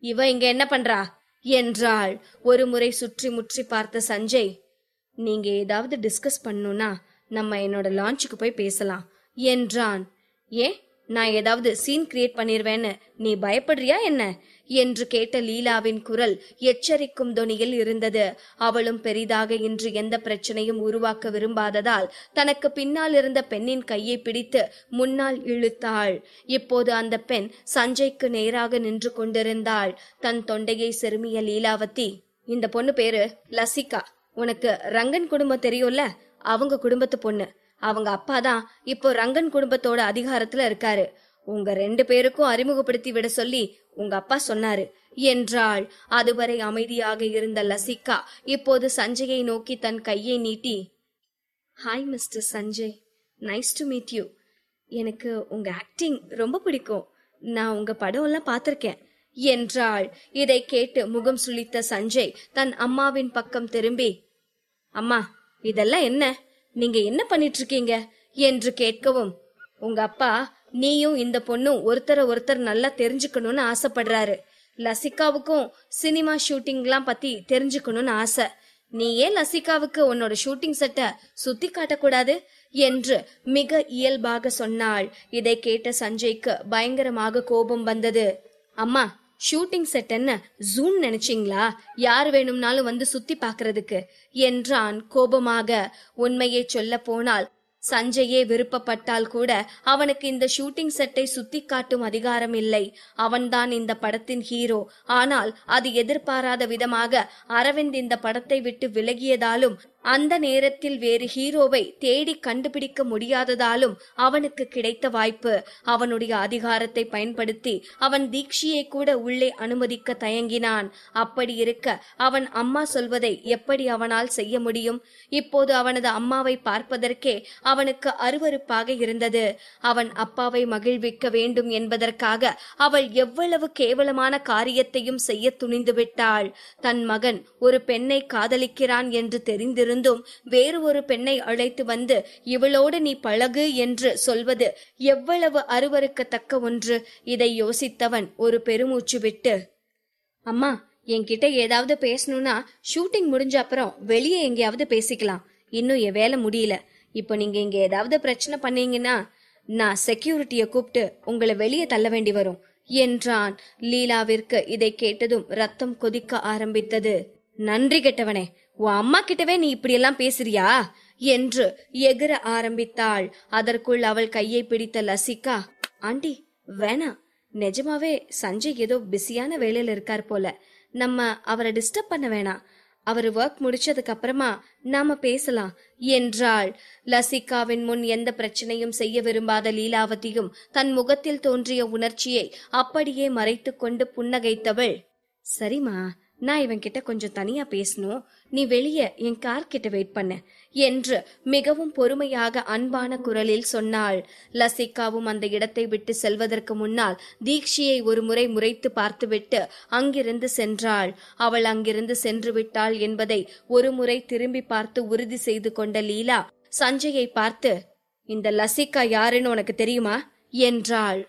A: இவ இங்க என்ன பண்றா என்றாள். ஒரு முறை சுற்றி முற்றி பார்த்த சஞ்சய், நீங்க ஏதாவது டிஸ்கஸ் பண்ணணும்னா நம்ம என்னோட லான்ச்சுக்கு போய் பேசலாம் என்றான். ஏன், நான் ஏதாவது சீன் கிரியேட் பண்ணிருவேன்னு நீ பயப்படுறியா என்ன என்று கேட்ட லீலாவின் குரல் எச்சரிக்கும் தொனியில் இருந்தது. அவளும் பெரிதாக இன்று எந்த பிரச்சனையும் உருவாக்க விரும்பாததால் தனக்கு பின்னால் இருந்த பெண்ணின் கையை பிடித்து முன்னால் இழுத்தாள். இப்போது அந்த பெண் சஞ்சய்க்கு நேராக நின்று கொண்டிருந்தாள். தன் தொண்டையை செருமிய லீலாவதி, இந்த பொண்ணு பேரு லசிகா. உனக்கு ரங்கன் குடும்பம் தெரியும்ல, அவங்க குடும்பத்து பொண்ணு. அவங்க அப்பா தான் இப்போ ரங்கன் குடும்பத்தோட அதிகாரத்துல இருக்காரு. உங்க 2 பேருக்கும் அறிமுகப்படுத்தி விட சொல்லி உங்க அப்பா சொன்னாரு என்றாள். அதுவரை அமைதியாக இருந்த லசிகா இப்போது சஞ்சயை நோக்கி தன் கையை நீட்டி, hi mister Sanjay, nice to meet you. எனக்கு உங்க ஆக்டிங் ரொம்ப பிடிக்கும். நான் உங்க படம் எல்லாம் பார்த்திருக்கேன் என்றாள். இதை கேட்டு முகம் சுளித்த சஞ்சய் தன் அம்மாவின் பக்கம் திரும்பி, அம்மா, இதெல்லாம் என்ன, நீங்க என்ன பண்ணிட்டு இருக்கீங்க என்று கேட்கவும், உங்க அப்பா நீயும் இந்த பொண்ணும் ஒருத்தர் நல்லா தெரிஞ்சுக்கணும்னு ஆசைப்படுறாரு. லசிகாவுக்கும் சினிமா ஷூட்டிங்லாம் பத்தி தெரிஞ்சுக்கணும்னு ஆசை. நீ ஏன் லசிகாவுக்கு உன்னோட ஷூட்டிங் செட்டை சுத்தி காட்டக்கூடாது என்று மிக இயல்பாக சொன்னாள். இதை கேட்ட சஞ்சய்க்கு பயங்கரமாக கோபம் வந்தது. அம்மா, ஷூட்டிங் செட் என்ன ஜூம் நினைச்சீங்களா, யார் வேணும்னாலும் வந்து சுத்தி பாக்குறதுக்கு என்றான் கோபமாக. உண்மையை சொல்ல போனால் சஞ்சயே விருப்பப்பட்டால் கூட அவனுக்கு இந்த ஷூட்டிங் செட்டை சுத்தி காட்டும் அதிகாரம் இல்லை. அவன்தான் இந்த படத்தின் ஹீரோ. ஆனால் அது எதிர்பாராத விதமாக அரவிந்த் இந்த படத்தை விட்டு விலகியதாலும் அந்த நேரத்தில் வேறு ஹீரோவை தேடி கண்டுபிடிக்க முடியாததாலும் அவனுக்கு கிடைத்த வாய்ப்பு. அவனுடைய அதிகாரத்தை பயன்படுத்தி அவன் தீக்ஷியை கூட உள்ளே அனுமதிக்க தயங்கினான். அப்படி இருக்க அவன் அம்மா சொல்வதை எப்படி அவனால் செய்ய முடியும்? இப்போது அவனது அம்மாவை பார்ப்பதற்கே அவனுக்கு அருவருப்பாக இருந்தது. அவன் அப்பாவை மகிழ்விக்க வேண்டும் என்பதற்காக அவள் எவ்வளவு கேவலமான காரியத்தையும் செய்ய துணிந்து விட்டாள். தன் மகன் ஒரு பெண்ணை காதலிக்கிறான் என்று தெரிந்திருந்தும் வேறு ஒரு பெண்ணை அழைத்து வந்து இவளோடு நீ பழகு என்று சொல்வது எவ்வளவு அருவருக்கத்தக்க ஒன்று. இதை யோசித்தவன் ஒரு பெருமூச்சு விட்டு, அம்மா, என்கிட்ட ஏதாவது பேசணும்னா ஷூட்டிங் முடிஞ்ச அப்புறம் வெளியே எங்கேயாவது பேசிக்கலாம். இன்னும் என் வேலை முடியல. இப்போ நீங்க இங்க ஏதாவது பிரச்சனை பண்ணீங்கன்னா நான் செக்யூரிட்டிய கூப்பிட்டு உங்களை வெளியே தள்ள வேண்டி வரும் என்றான். லீலாவிற்கு இதை கேட்டதும் ரத்தம் கொதிக்க ஆரம்பித்தது. நன்றி கெட்டவனே, உன் அம்மா கிட்டவே நீ இப்படியெல்லாம் பேசுறியா என்று எகிர ஆரம்பித்தாள். அதற்குள் அவள் கையை பிடித்த லசிகா, ஆண்டி வேணா, நிஜமாவே சஞ்சய் ஏதோ பிஸியான வேலையில இருக்கார் போல, நம்ம அவரை டிஸ்டர்ப் பண்ண வேணாம், அவர் ஒர்க் முடிச்சதுக்கு அப்புறமா நாம பேசலாம் என்றாள். லசிகாவின் முன் எந்த பிரச்சனையும் செய்ய விரும்பாத லீலாவதியும் தன் முகத்தில் தோன்றிய உணர்ச்சியை அப்படியே மறைத்து கொண்டு புன்னகைத்தவள், சரிமா, நான் இவன் கிட்ட கொஞ்சம் தனியா பேசணும், நீ வெளியே என் கார் கிட்ட வெயிட் பண்ண என்று மிகவும் பொறுமையாக அன்பான குரலில் சொன்னாள். லசிகாவும் அந்த இடத்தை விட்டு செல்வதற்கு முன்னால் தீக்ஷியை ஒரு முறை முறைத்து பார்த்துவிட்டு அங்கிருந்து சென்றாள். அவள் அங்கிருந்து சென்று விட்டாள் என்பதை ஒரு முறை திரும்பி பார்த்து உறுதி செய்து கொண்ட லீலா சஞ்சயை பார்த்து, இந்த லசிகா யாருன்னு உனக்கு தெரியுமா என்றாள்.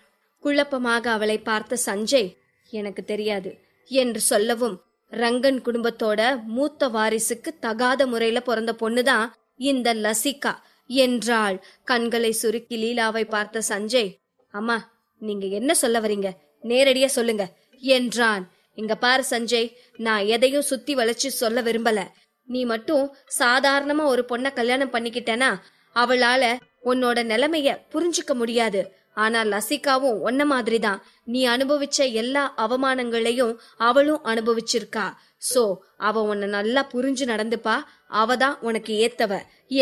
A: குழப்பமாக அவளை பார்த்த சஞ்சய், எனக்கு தெரியாது என்று சொல்லவும், ரங்கன் குடும்பத்தோட மூத்த வாரிசுக்கு தகாத முறையில பிறந்த பொண்ணுதான் இந்த லசிகா என்றாள். கண்களை சுருக்கி லீலாவை பார்த்த சஞ்சய், அம்மா, நீங்க என்ன சொல்ல வரீங்க, நேரடியா சொல்லுங்க என்றான். இங்க பாரு சஞ்சய், நான் எதையும் சுத்தி வளைச்சு சொல்ல விரும்பல. நீ மட்டும் சாதாரணமா ஒரு பொண்ண கல்யாணம் பண்ணிக்கிட்டேனா அவளால உன்னோட நிலைமைய புரிஞ்சுக்க முடியாது. ஆனா லசிகாவும் ஒன்ன மாதிரிதான். நீ அனுபவிச்ச எல்லா அவமானங்களையும் அவளும் அனுபவிச்சிருக்கா. சோ அவ உன்னை நல்லா புரிஞ்சு நடந்துப்பா. அவதான் உனக்கு ஏத்தவ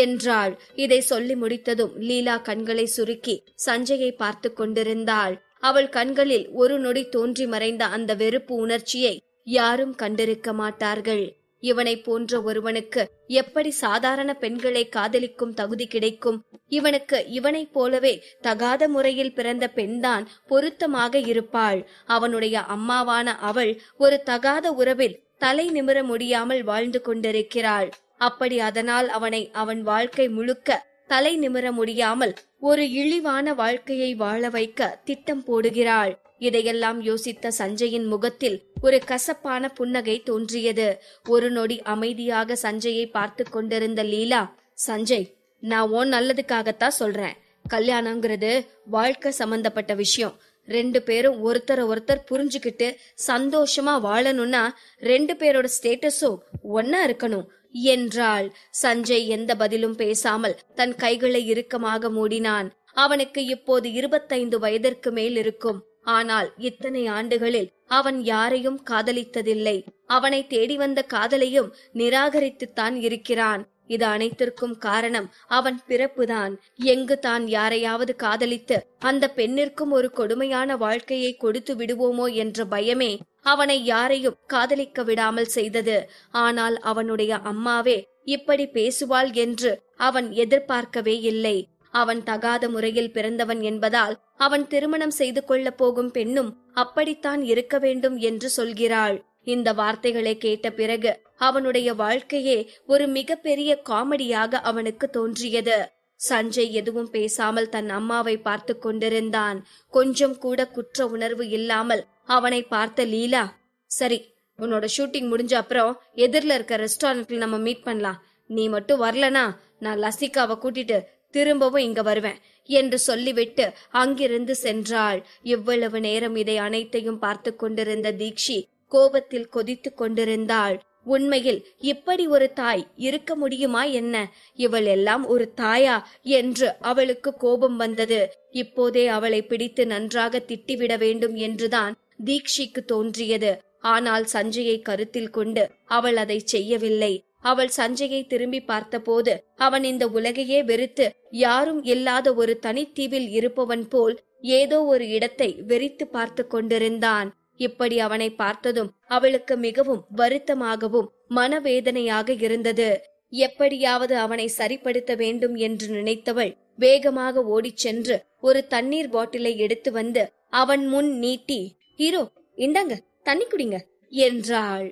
A: என்றாள். இதை சொல்லி முடித்ததும் லீலா கண்களை சுருக்கி சஞ்சயை பார்த்து கொண்டிருந்தாள். அவள் கண்களில் ஒரு நொடி தோன்றி மறைந்த அந்த வெறுப்பு உணர்ச்சியை யாரும் கண்டிருக்க மாட்டார்கள். இவனை போன்ற ஒருவனுக்கு எப்படி சாதாரண பெண்களை காதலிக்கும் தகுதி கிடைக்கும்? இவனுக்கு இவனைப் போலவே தகாத முறையில் பிறந்த பெண்தான் பொருத்தமாக இருப்பாள். அவனுடைய அம்மாவான அவள் ஒரு தகாத உறவில் தலை நிமிர முடியாமல் வாழ்ந்து கொண்டிருக்கிறாள். அப்படி அதனால் அவனை அவன் வாழ்க்கை முழுக்க தலை நிமிர முடியாமல் ஒரு இழிவான வாழ்க்கையை வாழ வைக்க திட்டம் போடுகிறாள். இதையெல்லாம் யோசித்த சஞ்சயின் முகத்தில் ஒரு கசப்பான புன்னகை தோன்றியது. ஒரு நொடி அமைதியாக சஞ்சயை பார்த்து கொண்டிருந்த லீலா, சஞ்சய், நான் உன் நல்லதுக்காகத்தான் சொல்றேன். கல்யாணங்கிறது வாழ்க்கை சம்பந்தப்பட்ட விஷயம். 2 பேரும் ஒருத்தர ஒருத்தர் புரிஞ்சுக்கிட்டு சந்தோஷமா வாழணும்னா 2 பேரோட ஸ்டேட்டஸும் ஒன்னா இருக்கணும் என்றாள். சஞ்சய் எந்த பதிலும் பேசாமல் தன் கைகளை இறுக்கமாக மூடினான். அவனுக்கு இப்போது 25 வயதிற்கு மேல் இருக்கும். ஆனால் இத்தனை ஆண்டுகளில் அவன் யாரையும் காதலித்ததில்லை. அவனை தேடி வந்த காதலையும் நிராகரித்துத்தான் இருக்கிறான். இது அனைத்திற்கும் காரணம் அவன் பிறப்புதான். எங்கு தான் யாரையாவது காதலித்து அந்த பெண்ணிற்கும் ஒரு கொடுமையான வாழ்க்கையை கொடுத்து விடுவோமோ என்ற பயமே அவனை யாரையும் காதலிக்க விடாமல் செய்தது. ஆனால் அவனுடைய அம்மாவே இப்படி பேசுவாள் என்று அவன் எதிர்பார்க்கவே இல்லை. அவன் தகாத முறையில் பிறந்தவன் என்பதால் அவன் திருமணம் செய்து கொள்ள போகும் பெண்ணும் அப்படித்தான் இருக்க வேண்டும் என்று சொல்கிறாள். இந்த வார்த்தைகளை கேட்ட பிறகு அவனுடைய வாழ்க்கையே ஒரு மிகப்பெரிய காமெடியாக அவனுக்கு தோன்றியது. சஞ்சய் எதுவும் பேசாமல் தன் அம்மாவை பார்த்து கொண்டிருந்தான். கொஞ்சம் கூட குற்ற உணர்வு இல்லாமல் அவனை பார்த்த லீலா, சரி, உன்னோட ஷூட்டிங் முடிஞ்ச அப்புறம் எதிரில இருக்க ரெஸ்டாரண்ட்ல நம்ம மீட் பண்ணலாம். நீ மட்டும் வரலனா நான் லசிகாவை கூட்டிட்டு திரும்பவும் இங்க வருவேன் என்று சொல்லிவிட்டு அங்கிருந்து சென்றாள். இவ்வளவு நேரம் இதை அனைத்தையும் பார்த்து கொண்டிருந்த தீக்ஷி கோபத்தில் கொதித்து கொண்டிருந்தாள். உண்மையில் இப்படி ஒரு தாய் இருக்க முடியுமா என்ன? இவள் எல்லாம் ஒரு தாயா என்று அவளுக்கு கோபம் வந்தது. இப்போதே அவளை பிடித்து நன்றாக திட்டிவிட வேண்டும் என்றுதான் தீக்ஷிக்கு தோன்றியது. ஆனால் சஞ்சயை கருத்தில் கொண்டு அவள் அதை செய்யவில்லை. அவள் சஞ்சயை திரும்பி பார்த்தபோது அவன் இந்த உலகையே வெறுத்து யாரும் இல்லாத ஒரு தனித்தீவில் இருப்பவன் போல் ஏதோ ஒரு இடத்தை வெறித்து பார்த்து கொண்டிருந்தான். இப்படி அவனை பார்த்ததும் அவளுக்கு மிகவும் வருத்தமாகவும் மனவேதனையாக இருந்தது. எப்படியாவது அவனை சரிப்படுத்த வேண்டும் என்று நினைத்தவள் வேகமாக ஓடிச் சென்று ஒரு தண்ணீர் பாட்டிலை எடுத்து வந்து அவன் முன் நீட்டி, ஹீரோ, இந்தாங்க, தண்ணி குடிங்க என்றாள்.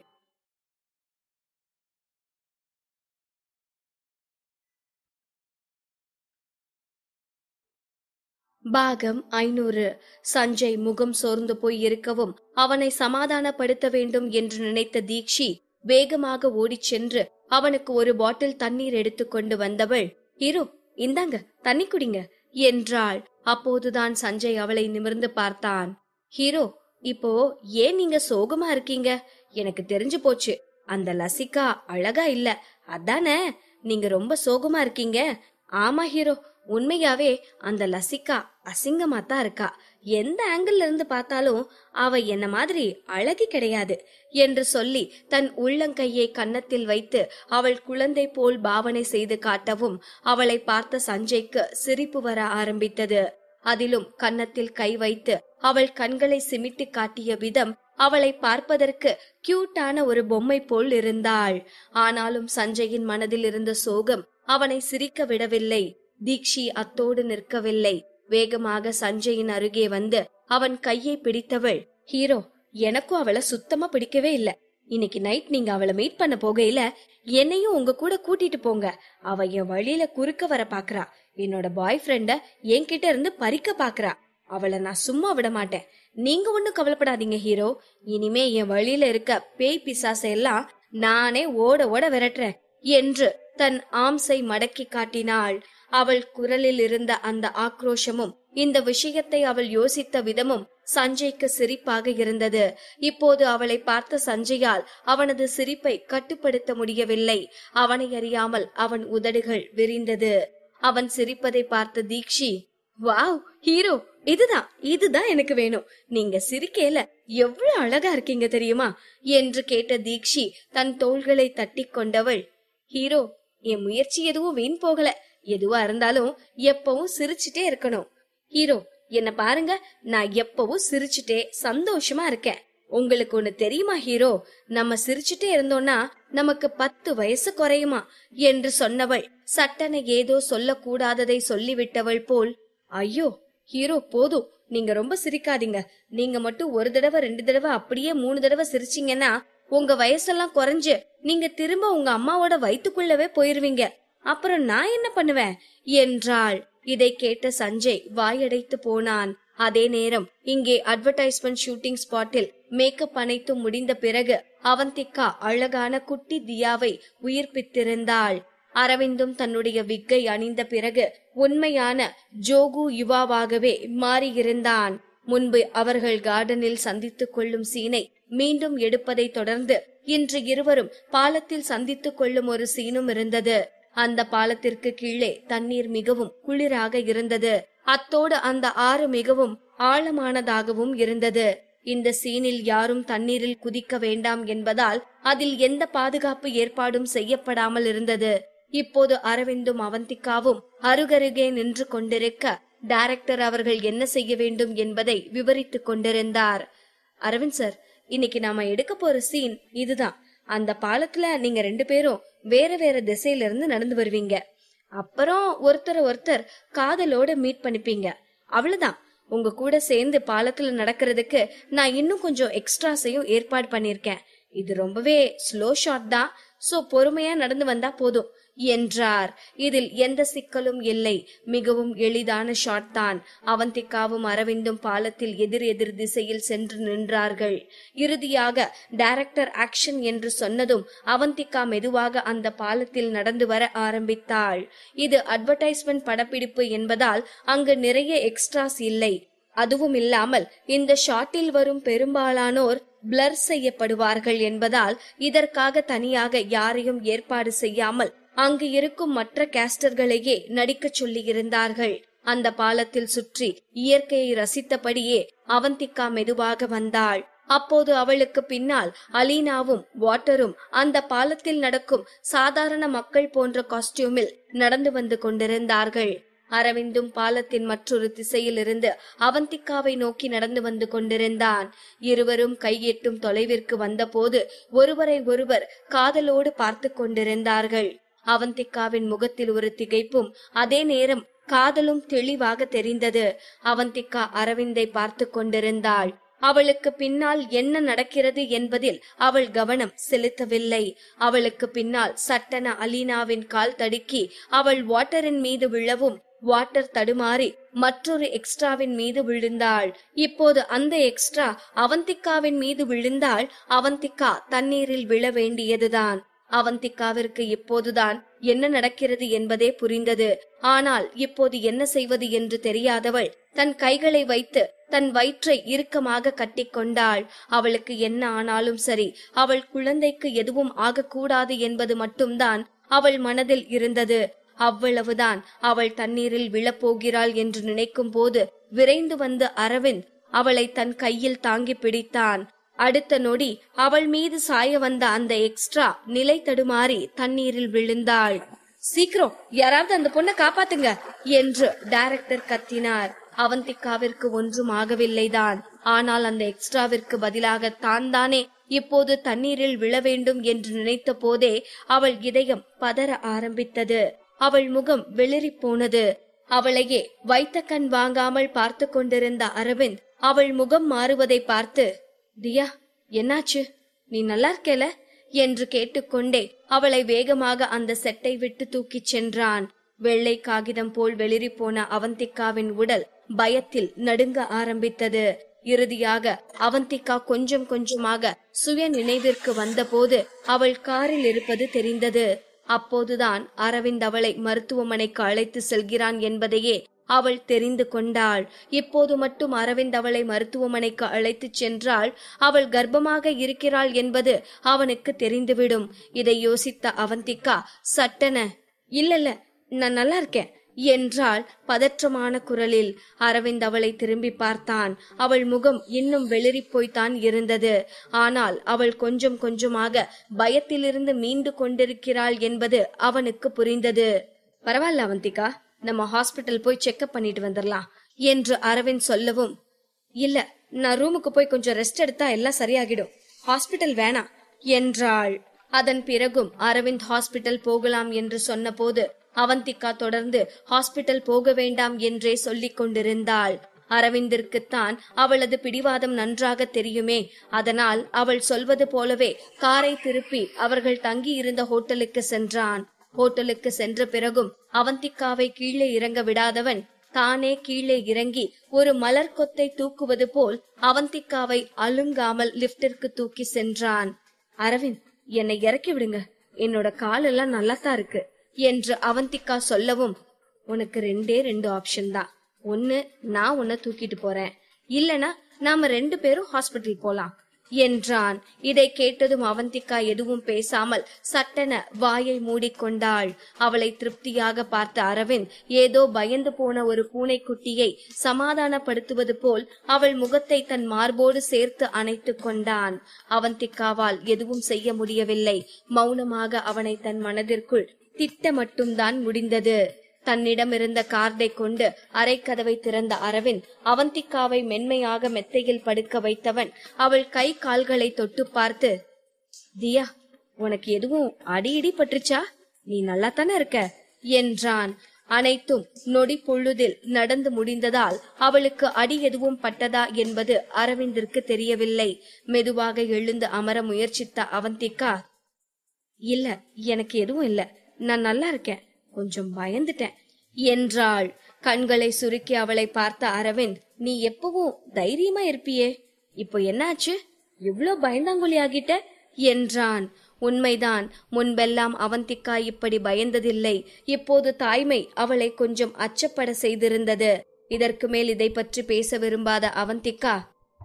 A: பாகம் 500. சஞ்சய் முகம் சோர்ந்து போய் இருக்கவும் அவனை சமாதானப்படுத்த வேண்டும் என்று நினைத்த தீக்ஷி வேகமாக ஓடிச் சென்று அவனுக்கு ஒரு பாட்டில் தண்ணீர் எடுத்து கொண்டு வந்தவள், ஹீரோ, இந்தாங்க, தண்ணி குடிங்க என்றாள். அப்போதுதான் சஞ்சய் அவளை நிமிர்ந்து பார்த்தான். ஹீரோ, இப்போ ஏன் நீங்க சோகமா இருக்கீங்க? எனக்கு தெரிஞ்சு போச்சு, அந்த லசிகா அழகா இல்ல, அதானே நீங்க ரொம்ப சோகமா இருக்கீங்க? ஆமா ஹீரோ, உண்மையாவே அந்த லசிகா அசிங்கமா தான் இருக்கா. எந்த ஆங்கிள் இருந்து பார்த்தாலும் அவ என்ன மாதிரி அழகி கிடையாது என்று சொல்லி தன் உள்ளங்கையை கன்னத்தில் வைத்து அவள் குழந்தை போல் பாவனை செய்து காட்டவும் அவளை பார்த்த சஞ்சய்க்கு சிரிப்பு வர ஆரம்பித்தது. அதிலும் கன்னத்தில் கை வைத்து அவள் கண்களை சிமிட்டி காட்டிய விதம் அவளை பார்ப்பதற்கு கியூட்டான ஒரு பொம்மை போல் இருந்தாள். ஆனாலும் சஞ்சயின் மனதில் இருந்த சோகம் அவனை சிரிக்க விடவில்லை. தீக்ஷி அத்தோடு நிற்கவில்லை. வேகமாக சஞ்சயின் அருகே வந்து அவன் கையை பிடித்தவள், ஹீரோ, எனக்கும் அவளை சுத்தமா பிடிக்கவே இல்ல. இன்னைக்கு நைட் நீங்க அவளை மீட் பண்ண போகையில என்னையும் உங்க கூட கூட்டிட்டு போங்க. அவ என் வழியில குறுக்க வர பாக்குறா. என்னோட பாய் ஃப்ரெண்ட என்கிட்ட இருந்து பறிக்க பாக்குறா. அவளை நான் சும்மா விட மாட்டேன். நீங்க ஒண்ணும் கவலைப்படாதீங்க ஹீரோ. இனிமே என் வழியில இருக்க பேய் பிசாசை எல்லாம் நானே ஓட ஓட விரட்டுறேன் என்று தன் ஆம்சை மடக்கி காட்டினாள். அவள் குரலில் இருந்த அந்த ஆக்ரோஷமும் இந்த விஷயத்தை அவள் யோசித்த விதமும் சஞ்சய்க்கு சிரிப்பாக இருந்தது. இப்போது அவளை பார்த்த சஞ்சயால் அவனது சிரிப்பை கட்டுப்படுத்த முடியவில்லை. அவனை அறியாமல் அவன் உதடுகள் விரிந்தது. அவன் சிரிப்பதை பார்த்த தீக்ஷி, வாவ் ஹீரோ, இதுதான் எனக்கு வேணும். நீங்க சிரிக்கையில எவ்வளவு அழகா இருக்கீங்க தெரியுமா என்று கேட்ட தீக்ஷி தன் தோள்களை தட்டி கொண்டவள், ஹீரோ, என் முயற்சி எதுவும் வீண் போகல. எதுவா இருந்தாலும் எப்பவும் சிரிச்சுட்டே இருக்கணும். ஹீரோ, என்ன பாருங்க, நான் எப்பவும் சிரிச்சுட்டே சந்தோஷமா இருக்கேன். உங்களுக்கு ஒண்ணு தெரியுமா ஹீரோ, நம்ம சிரிச்சுட்டே இருந்தோம்னா நமக்கு 10 வயசு குறையுமா என்று சொன்னவள் சட்டென ஏதோ சொல்லக்கூடாததை சொல்லிவிட்டவள் போல், ஐயோ ஹீரோ போதும், நீங்க ரொம்ப சிரிக்காதீங்க. நீங்க மட்டும் ஒரு தடவை 2 தடவை அப்படியே 3 தடவை சிரிச்சீங்கன்னா உங்க வயசெல்லாம் குறைஞ்சு நீங்க திரும்ப உங்க அம்மாவோட வயித்துக்குள்ளவே போயிருவீங்க. அப்புறம் நான் என்ன பண்ணுவேன் என்றாள். இதை கேட்ட சஞ்சய் வாயடைத்து போனான். அதே நேரம் இங்கே அட்வர்டைஸ்மெண்ட் ஷூட்டிங் ஸ்பாட்டில் மேக்கப் அனைத்து முடிந்த பிறகு அவந்திகா அழகான குட்டி தியாவை உயிர்ப்பித்திருந்தாள். அரவிந்தும் தன்னுடைய விக்கை அணிந்த பிறகு உண்மையான ஜோகு யுவாவாகவே மாறியிருந்தான். முன்பு அவர்கள் கார்டனில் சந்தித்துக் கொள்ளும் சீனை மீண்டும் எடுப்பதை தொடர்ந்து இன்று இருவரும் பாலத்தில் சந்தித்துக் கொள்ளும் ஒரு சீனும் இருந்தது. அந்த பாலத்திற்கு கீழே தண்ணீர் மிகவும் குளிராக இருந்தது. அத்தோடு அந்த ஆறு மிகவும் ஆழமானதாகவும் இருந்தது. இந்த சீனில் யாரும் தண்ணீரில் குதிக்க வேண்டாம் என்பதால் அதில் எந்த பாதுகாப்பு ஏற்பாடும் செய்யப்படாமல் இருந்தது. இப்போது அரவிந்தும் அவந்திகாவும் அருகருகே நின்று கொண்டிருக்க டைரக்டர் அவர்கள் என்ன செய்ய வேண்டும் என்பதை விவரித்துக் கொண்டிருந்தார். அரவிந்த் சார், இன்னைக்கு நாம எடுக்க போற சீன் இதுதான். அந்த பாலத்துல நீங்க 2 பேரும் வேற வேற திசையில இருந்து நடந்து வருவீங்க. அப்புறம் ஒருத்தர் காதலோட மீட் பண்ணிப்பீங்க. அவ்வளவுதான். உங்க கூட சேர்ந்து பாலத்துல நடக்கிறதுக்கு நான் இன்னும் கொஞ்சம் எக்ஸ்ட்ராஸையும் ஏற்பாடு பண்ணிருக்கேன். இது ரொம்பவே ஸ்லோ ஷாட் தான், சோ பொறுமையா நடந்து வந்தா போதும் என்றார். இதில் எந்த சிக்கலும் இல்லை, மிகவும் எளிதான ஷாட் தான். அவந்திகாவும் அரவிந்தும் பாலத்தில் எதிர் எதிர் திசையில் சென்று நின்றார்கள். இறுதியாக டைரக்டர் ஆக்ஷன் என்று சொன்னதும் அவந்திகா மெதுவாக அந்த பாலத்தில் நடந்து வர ஆரம்பித்தாள். இது அட்வர்டைஸ்மெண்ட் படப்பிடிப்பு என்பதால் அங்கு நிறைய எக்ஸ்ட்ராஸ் இல்லை. அதுவும் இல்லாமல் இந்த ஷாட்டில் வரும் பெரும்பாலானோர் பிளர் செய்யப்படுவார்கள் என்பதால் இதற்காக தனியாக யாரையும் ஏற்பாடு செய்யாமல் அங்கு இருக்கும் மற்ற கேஸ்டர்களையே நடிக்க சொல்லி இருந்தார்கள். அந்த பாலத்தில் சுற்றி இயற்கையை ரசித்தபடியே அவந்திகா மெதுவாக வந்தாள். அப்போது அவளுக்கு பின்னால் அலீனாவும் வாட்டரும் அந்த பாலத்தில் நடக்கும் சாதாரண மக்கள் போன்ற காஸ்டியூமில் நடந்து வந்து கொண்டிருந்தார்கள். அரவிந்தும் பாலத்தின் மற்றொரு திசையில் இருந்து அவந்திகாவை நோக்கி நடந்து வந்து கொண்டிருந்தான். இருவரும் கையெட்டும் தொலைவிற்கு வந்தபோது ஒருவரை ஒருவர் காதலோடு பார்த்து கொண்டிருந்தார்கள். அவந்திகாவின் முகத்தில் ஒரு திகைப்பும் அதே நேரம் காதலும் தெளிவாக தெரிந்தது. அவந்திகா அரவிந்தை பார்த்து கொண்டிருந்தாள். அவளுக்கு பின்னால் என்ன நடக்கிறது என்பதில் அவள் கவனம் செலுத்தவில்லை. அவளுக்கு பின்னால் சட்டென அலீனாவின் கால் தடுக்கி அவள் வாட்டரின் மீது விழவும் வாட்டர் தடுமாறி மற்றொரு எக்ஸ்ட்ராவின் மீது விழுந்தாள். இப்போது அந்த எக்ஸ்ட்ரா அவந்திகாவின் மீது விழுந்தாள். அவந்திகா தண்ணீரில் விழ வேண்டியதுதான். அவந்திகாவிற்கு இப்போதுதான் என்ன நடக்கிறது என்பதே புரிந்தது. ஆனால் இப்போது என்ன செய்வது என்று தெரியாதவள் தன் கைகளை வைத்து தன் வயிற்றை இறுக்கமாக கட்டிக்கொண்டாள். அவளுக்கு என்ன ஆனாலும் சரி, அவள் குழந்தைக்கு எதுவும் ஆகக்கூடாது என்பது மட்டும்தான் அவள் மனதில் இருந்தது. அவ்வளவுதான். அவள் தண்ணீரில் விழப்போகிறாள் என்று நினைக்கும் போது விரைந்து வந்த அரவிந்த் அவளை தன் கையில் தாங்கி பிடித்தான். அடுத்த நொடி அவள் மீது சாய வந்த அந்த எக்ஸ்ட்ரா நிலை தடுமாறி தண்ணீரில் விழுந்தாள். சீக்கிரம் யாராவது அந்த பொண்ணை காப்பாத்துங்க என்று டைரக்டர் கத்தினார். அவந்திகாவிற்கு ஒன்றும் ஆகவில்லைதான். ஆனால் அந்த எக்ஸ்ட்ராவிற்கு பதிலாக தான் தானே இப்போது தண்ணீரில் விழ வேண்டும் என்று நினைத்த போதே அவள் இதயம் பதற ஆரம்பித்தது. அவள் முகம் வெளிரி போனது. அவளையே வைத்த கண் வாங்காமல் பார்த்து கொண்டிருந்த அரவிந்த் அவள் முகம் மாறுவதை பார்த்து, தியா என்னாச்சு, நீ நல்லா இருக்கேல என்று கேட்டுக்கொண்டே அவளை வேகமாக அந்த செட்டை விட்டு தூக்கிச் சென்றான். வெள்ளை காகிதம் போல் வெளிரி போன அவந்திகாவின் உடல் பயத்தில் நடுங்க ஆரம்பித்தது. இறுதியாக அவந்திகா கொஞ்சம் கொஞ்சமாக சுய நினைவிற்கு வந்தபோது அவள் காரில் இருப்பது தெரிந்தது. அப்போதுதான் அரவிந்த் அவளை மருத்துவமனைக்கு அழைத்து செல்கிறான் என்பதையே அவள் தெரிந்து கொண்டாள். இப்போது மட்டும் அரவிந்த் அவளை மருத்துவமனைக்கு அழைத்து சென்றால் அவள் கர்ப்பமாக இருக்கிறாள் என்பது அவனுக்கு தெரிந்துவிடும். இதை யோசித்த அவந்திகா சட்டென, இல்ல நான் நல்லா இருக்கேன், என்றாள் பதற்றமான குரலில். அரவிந்த் அவளை திரும்பி பார்த்தான். அவள் முகம் இன்னும் வெளிரிப் போய்த்தான் இருந்தது. ஆனால் அவள் கொஞ்சம் கொஞ்சமாக பயத்திலிருந்து மீண்டு கொண்டிருக்கிறாள் என்பது அவனுக்கு புரிந்தது. பரவாயில்ல அவந்திகா, நம்ம ஹாஸ்பிட்டல் போய் செக்அப் பண்ணிட்டு வந்துடலாம் என்று அரவிந்த் சொல்லவும், இல்ல, நான் ரூமுக்கு போய் கொஞ்சம் ரெஸ்ட் எடுத்தா எல்லாம் சரியாகிடும், ஹாஸ்பிட்டல் வேணாம் என்றாள். அதன் பிறகும் அரவிந்த் ஹாஸ்பிட்டல் போகலாம் என்று சொன்ன போது அவந்திகா தொடர்ந்து ஹாஸ்பிட்டல் போக வேண்டாம் என்றே சொல்லிக் கொண்டிருந்தாள். அரவிந்திற்குத்தான் அவளது பிடிவாதம் நன்றாக தெரியுமே. அதனால் அவள் சொல்வது போலவே காரை திருப்பி அவர்கள் தங்கி இருந்த ஹோட்டலுக்கு சென்றான். ஹோட்டலுக்கு சென்ற பிறகும் அவந்திகாவை கீழே இறங்க விடாதவன் தானே கீழே இறங்கி ஒரு மலர் கொத்தை தூக்குவது போல் அவந்திகாவை அலுங்காமல் லிப்டிற்கு தூக்கி சென்றான். அரவிந்த், என்னை இறக்கி விடுங்க, என்னோட காலெல்லாம் நல்லாத்தான் இருக்கு என்று அவந்திகா சொல்லவும், உனக்கு ரெண்டே ரெண்டு ஆப்ஷன் தான். ஒன்னு, நான் உன்னை தூக்கிட்டு போறேன், இல்லனா நாம 2 பேரும் ஹாஸ்பிட்டல் போலாம் என்றான். இதை கேட்டதும் அவந்திகா எதுவும் பேசாமல் சட்டென வாயை மூடிக்கொண்டாள். அவளை திருப்தியாக பார்த்த அரவிந்த் ஏதோ பயந்து போன ஒரு பூனைக்குட்டியை சமாதானப்படுத்துவது போல் அவள் முகத்தை தன் மார்போடு சேர்த்து அணைத்து கொண்டான். அவந்திகாவால் எதுவும் செய்ய முடியவில்லை. மௌனமாக அவனை தன் மனதிற்குள் திட்ட மட்டும்தான் முடிந்தது. தன்னிடம் இருந்த கார்டை கொண்டு அரைக்கதவை திறந்த அரவிந்த் அவந்திகாவை மென்மையாக மெத்தையில் படுக்க வைத்தவன் அவள் கை கால்களை தொட்டு பார்த்து, தியா, உனக்கு எதுவும் அடியிடி பட்டுச்சா? நீ நல்லா தானே இருக்க என்றான். அனைத்தும் நொடி பொழுதில் நடந்து முடிந்ததால் அவளுக்கு அடி எதுவும் பட்டதா என்பது அரவிந்திற்கு தெரியவில்லை. மெதுவாக எழுந்து அமர முயற்சித்த அவந்திகா, இல்ல, எனக்கு எதுவும் இல்ல, நான் நல்லா இருக்கேன், கொஞ்சம் பயந்துட்டேன் என்றாள். கண்களை சுருக்கி அவளை பார்த்த அரவிந்த், நீ எப்பவும் தைரியமா இருப்பியே, இப்போ என்னாச்சு, இவ்ளோ பயந்தாங்குழி ஆகிட்ட என்றான். உண்மைதான், முன்பெல்லாம் அவந்திகா இப்படி பயந்ததில்லை. இப்போது தாய்மை அவளை கொஞ்சம் அச்சப்பட செய்திருந்தது. இதற்கு மேல் இதை பற்றி பேச விரும்பாத அவந்திகா,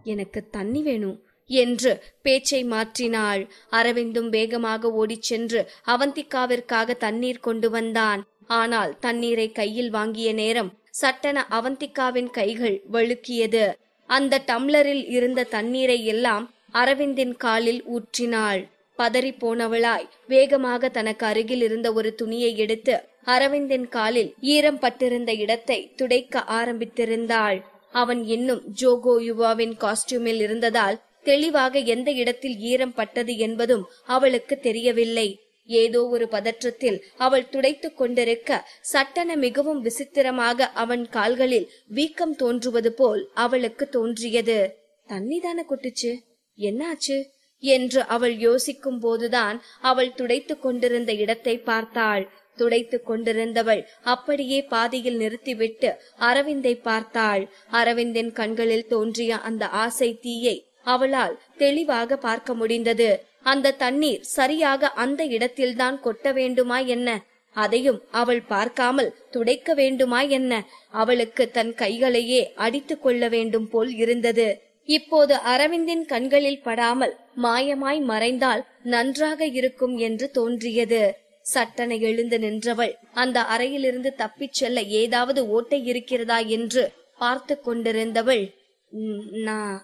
A: எனக்கு தண்ணி வேணும் என்று பேச்சை மாற்றினாள். அரவிந்தும் வேகமாக ஓடிச் சென்று அவந்திகாவிற்காக தண்ணீர் கொண்டு வந்தான். ஆனால் தண்ணீரை கையில் வாங்கிய நேரம் சட்டென அவந்திகாவின் கைகள் வழுக்கியது. அந்த டம்ளரில் இருந்த தண்ணீரை எல்லாம் அரவிந்தின் காலில் ஊற்றினாள். பதறி போனவளாய் வேகமாக தனக்கு அருகில் இருந்த ஒரு துணியை எடுத்து அரவிந்தின் காலில் ஈரம் பட்டிருந்த இடத்தை துடைக்க ஆரம்பித்திருந்தாள். அவன் இன்னும் ஜோகோ யுவாவின் காஸ்டியூமில் இருந்ததால் தெளிவாக எந்த இடத்தில் ஈரம் பட்டது என்பதும் அவளுக்கு தெரியவில்லை. ஏதோ ஒரு பதற்றத்தில் அவள் துடைத்துக் கொண்டிருக்க சட்டென மிகவும் விசித்திரமாக அவன் கால்களில் வீக்கம் தோன்றுவது போல் அவளுக்கு தோன்றியது. தண்ணிதானே கொட்டுச்சு, என்னாச்சு என்று அவள் யோசிக்கும் போதுதான் அவள் துடைத்துக் கொண்டிருந்த இடத்தை பார்த்தாள். துடைத்துக் கொண்டிருந்தவள் அப்படியே பாதியில் நிறுத்திவிட்டு அரவிந்தை பார்த்தாள். அரவிந்தின் கண்களில் தோன்றிய அந்த ஆசை தீயை அவளால் தெளிவாக பார்க்க முடிந்தது. அந்த தண்ணீர் சரியாக அந்த இடத்தில்தான் கொட்ட வேண்டுமா என்ன? அதையும் அவள் பார்க்காமல் துடைக்க வேண்டுமா என்ன? அவளுக்கு தன் கைகளையே அடித்து கொள்ள வேண்டும் போல் இருந்தது. இப்போது அரவிந்தின் கண்களில் படாமல் மாயமாய் மறைந்தால் நன்றாக இருக்கும் என்று தோன்றியது. சட்டென எழுந்து நின்றவள் அந்த அறையிலிருந்து தப்பிச் செல்ல ஏதாவது ஓட்டை இருக்கிறதா என்று பார்த்து கொண்டிருந்தவள், நான்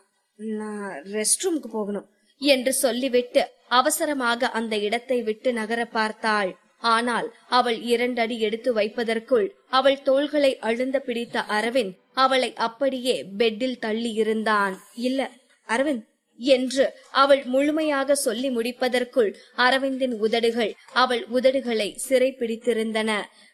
A: ரெஸ்ட் ரூமுக்கு போகணும் என்று சொல்லிவிட்டு அவசரமாக அந்த இடத்தை விட்டு நகர பார்த்தாள். ஆனால் அவள் 2 அடி எடுத்து வைப்பதற்குள் அவள் தோள்களை அழுந்த பிடித்த அரவிந்த் அவளை அப்படியே பெட்டில் தள்ளி இருந்தான். இல்ல அரவிந்த் என்று அவள் முழுமையாக சொல்லி முடிப்பதற்குள் அரவிந்தின் உதடுகள் அவள் உதடுகளை சிறை பிடித்திருந்தன.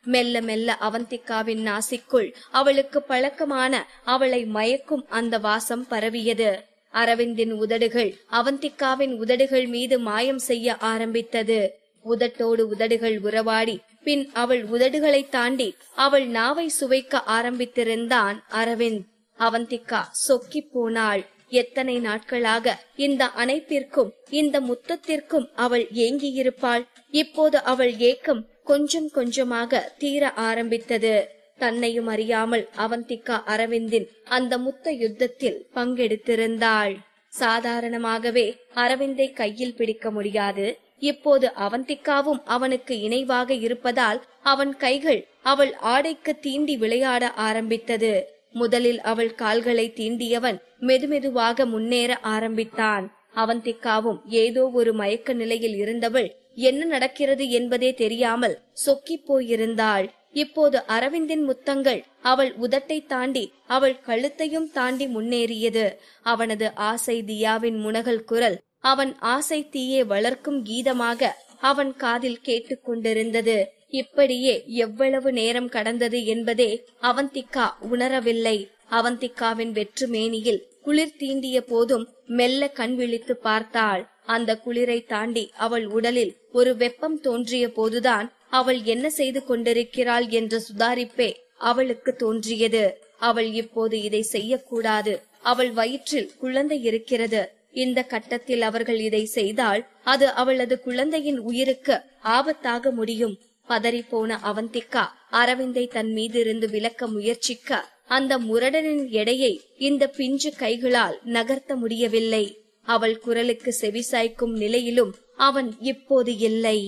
A: மெல்ல மெல்ல அவந்திகாவின் நாசிக்குள் அவளுக்கு பழக்கமான அவளை மயக்கும் அந்த வாசம் பரவியது. அரவிந்தின் உதடுகள் அவந்திகாவின் உதடுகள் மீது மாயம் செய்ய ஆரம்பித்தது. உதட்டோடு உதடுகள் உறவாடி பின் அவள் உதடுகளை தாண்டி அவள் நாவை சுவைக்க ஆரம்பித்திருந்தான் அரவிந்த். அவந்திகா சொக்கி போனாள். எத்தனை நாட்களாக இந்த அணைப்பிற்கும் இந்த முத்தத்திற்கும் அவள் ஏங்கியிருப்பாள். இப்போது அவள் ஏக்கம் கொஞ்சம் கொஞ்சமாக தீர ஆரம்பித்தது. தன்னையும் அறியாமல் அவந்திகா அரவிந்தின் அந்த முத்த யுத்தத்தில் பங்கெடுத்திருந்தாள். சாதாரணமாகவே அரவிந்தை கையில் பிடிக்க முடியாது. இப்போது அவந்திகாவும் அவனுக்கு இணைவாக இருப்பதால் அவன் கைகள் அவள் ஆடைக்கு தீண்டி விளையாட ஆரம்பித்தது. முதலில் அவள் கால்களை தீண்டியவன் மெதுமெதுவாக முன்னேற ஆரம்பித்தான். அவந்திக்காவும் ஏதோ ஒரு மயக்க நிலையில் இருந்தவள் என்ன நடக்கிறது என்பதே தெரியாமல் சொக்கிப் போயிருந்தாள். இப்போது அரவிந்தின் முத்தங்கள் அவள் உதட்டை தாண்டி அவள் கழுத்தையும் தாண்டி முன்னேறியது. அவனது ஆசை தியாவின் முனகல் குரல் அவன் ஆசை தீயை வளர்க்கும் கீதமாக அவன் காதில் கேட்டுக்கொண்டிருந்தது. இப்படியே எவ்வளவு நேரம் கடந்தது என்பதே அவந்திக்கா உணரவில்லை. அவந்திக்காவின் வெற்று மேனியில் குளிர் தீண்டிய போதும் மெல்ல கண் விழித்து பார்த்தாள். அந்த குளிரை தாண்டி அவள் உடலில் ஒரு வெப்பம் தோன்றிய போதுதான் அவள் என்ன செய்து கொண்டிருக்கிறாள் என்ற சுதாரிப்பே அவளுக்கு தோன்றியது. அவள் இப்போது இதை செய்யக்கூடாது. அவள் வயிற்றில் குழந்தை இருக்கிறது. இந்த கட்டத்தில் அவர்கள் இதை செய்தால் அது அவளது குழந்தையின் உயிருக்கு ஆபத்தாக முடியும். பதறிப்போன அவந்திக்கா அரவிந்தை தன் மீதிருந்து விலக்க முயற்சிக்க அந்த முரடனின் எடையை இந்த பிஞ்சு கைகளால் நகர்த்த முடியவில்லை. அவள் குரலுக்கு செவிசாய்க்கும் நிலையிலும் அவன் இப்போது இல்லை.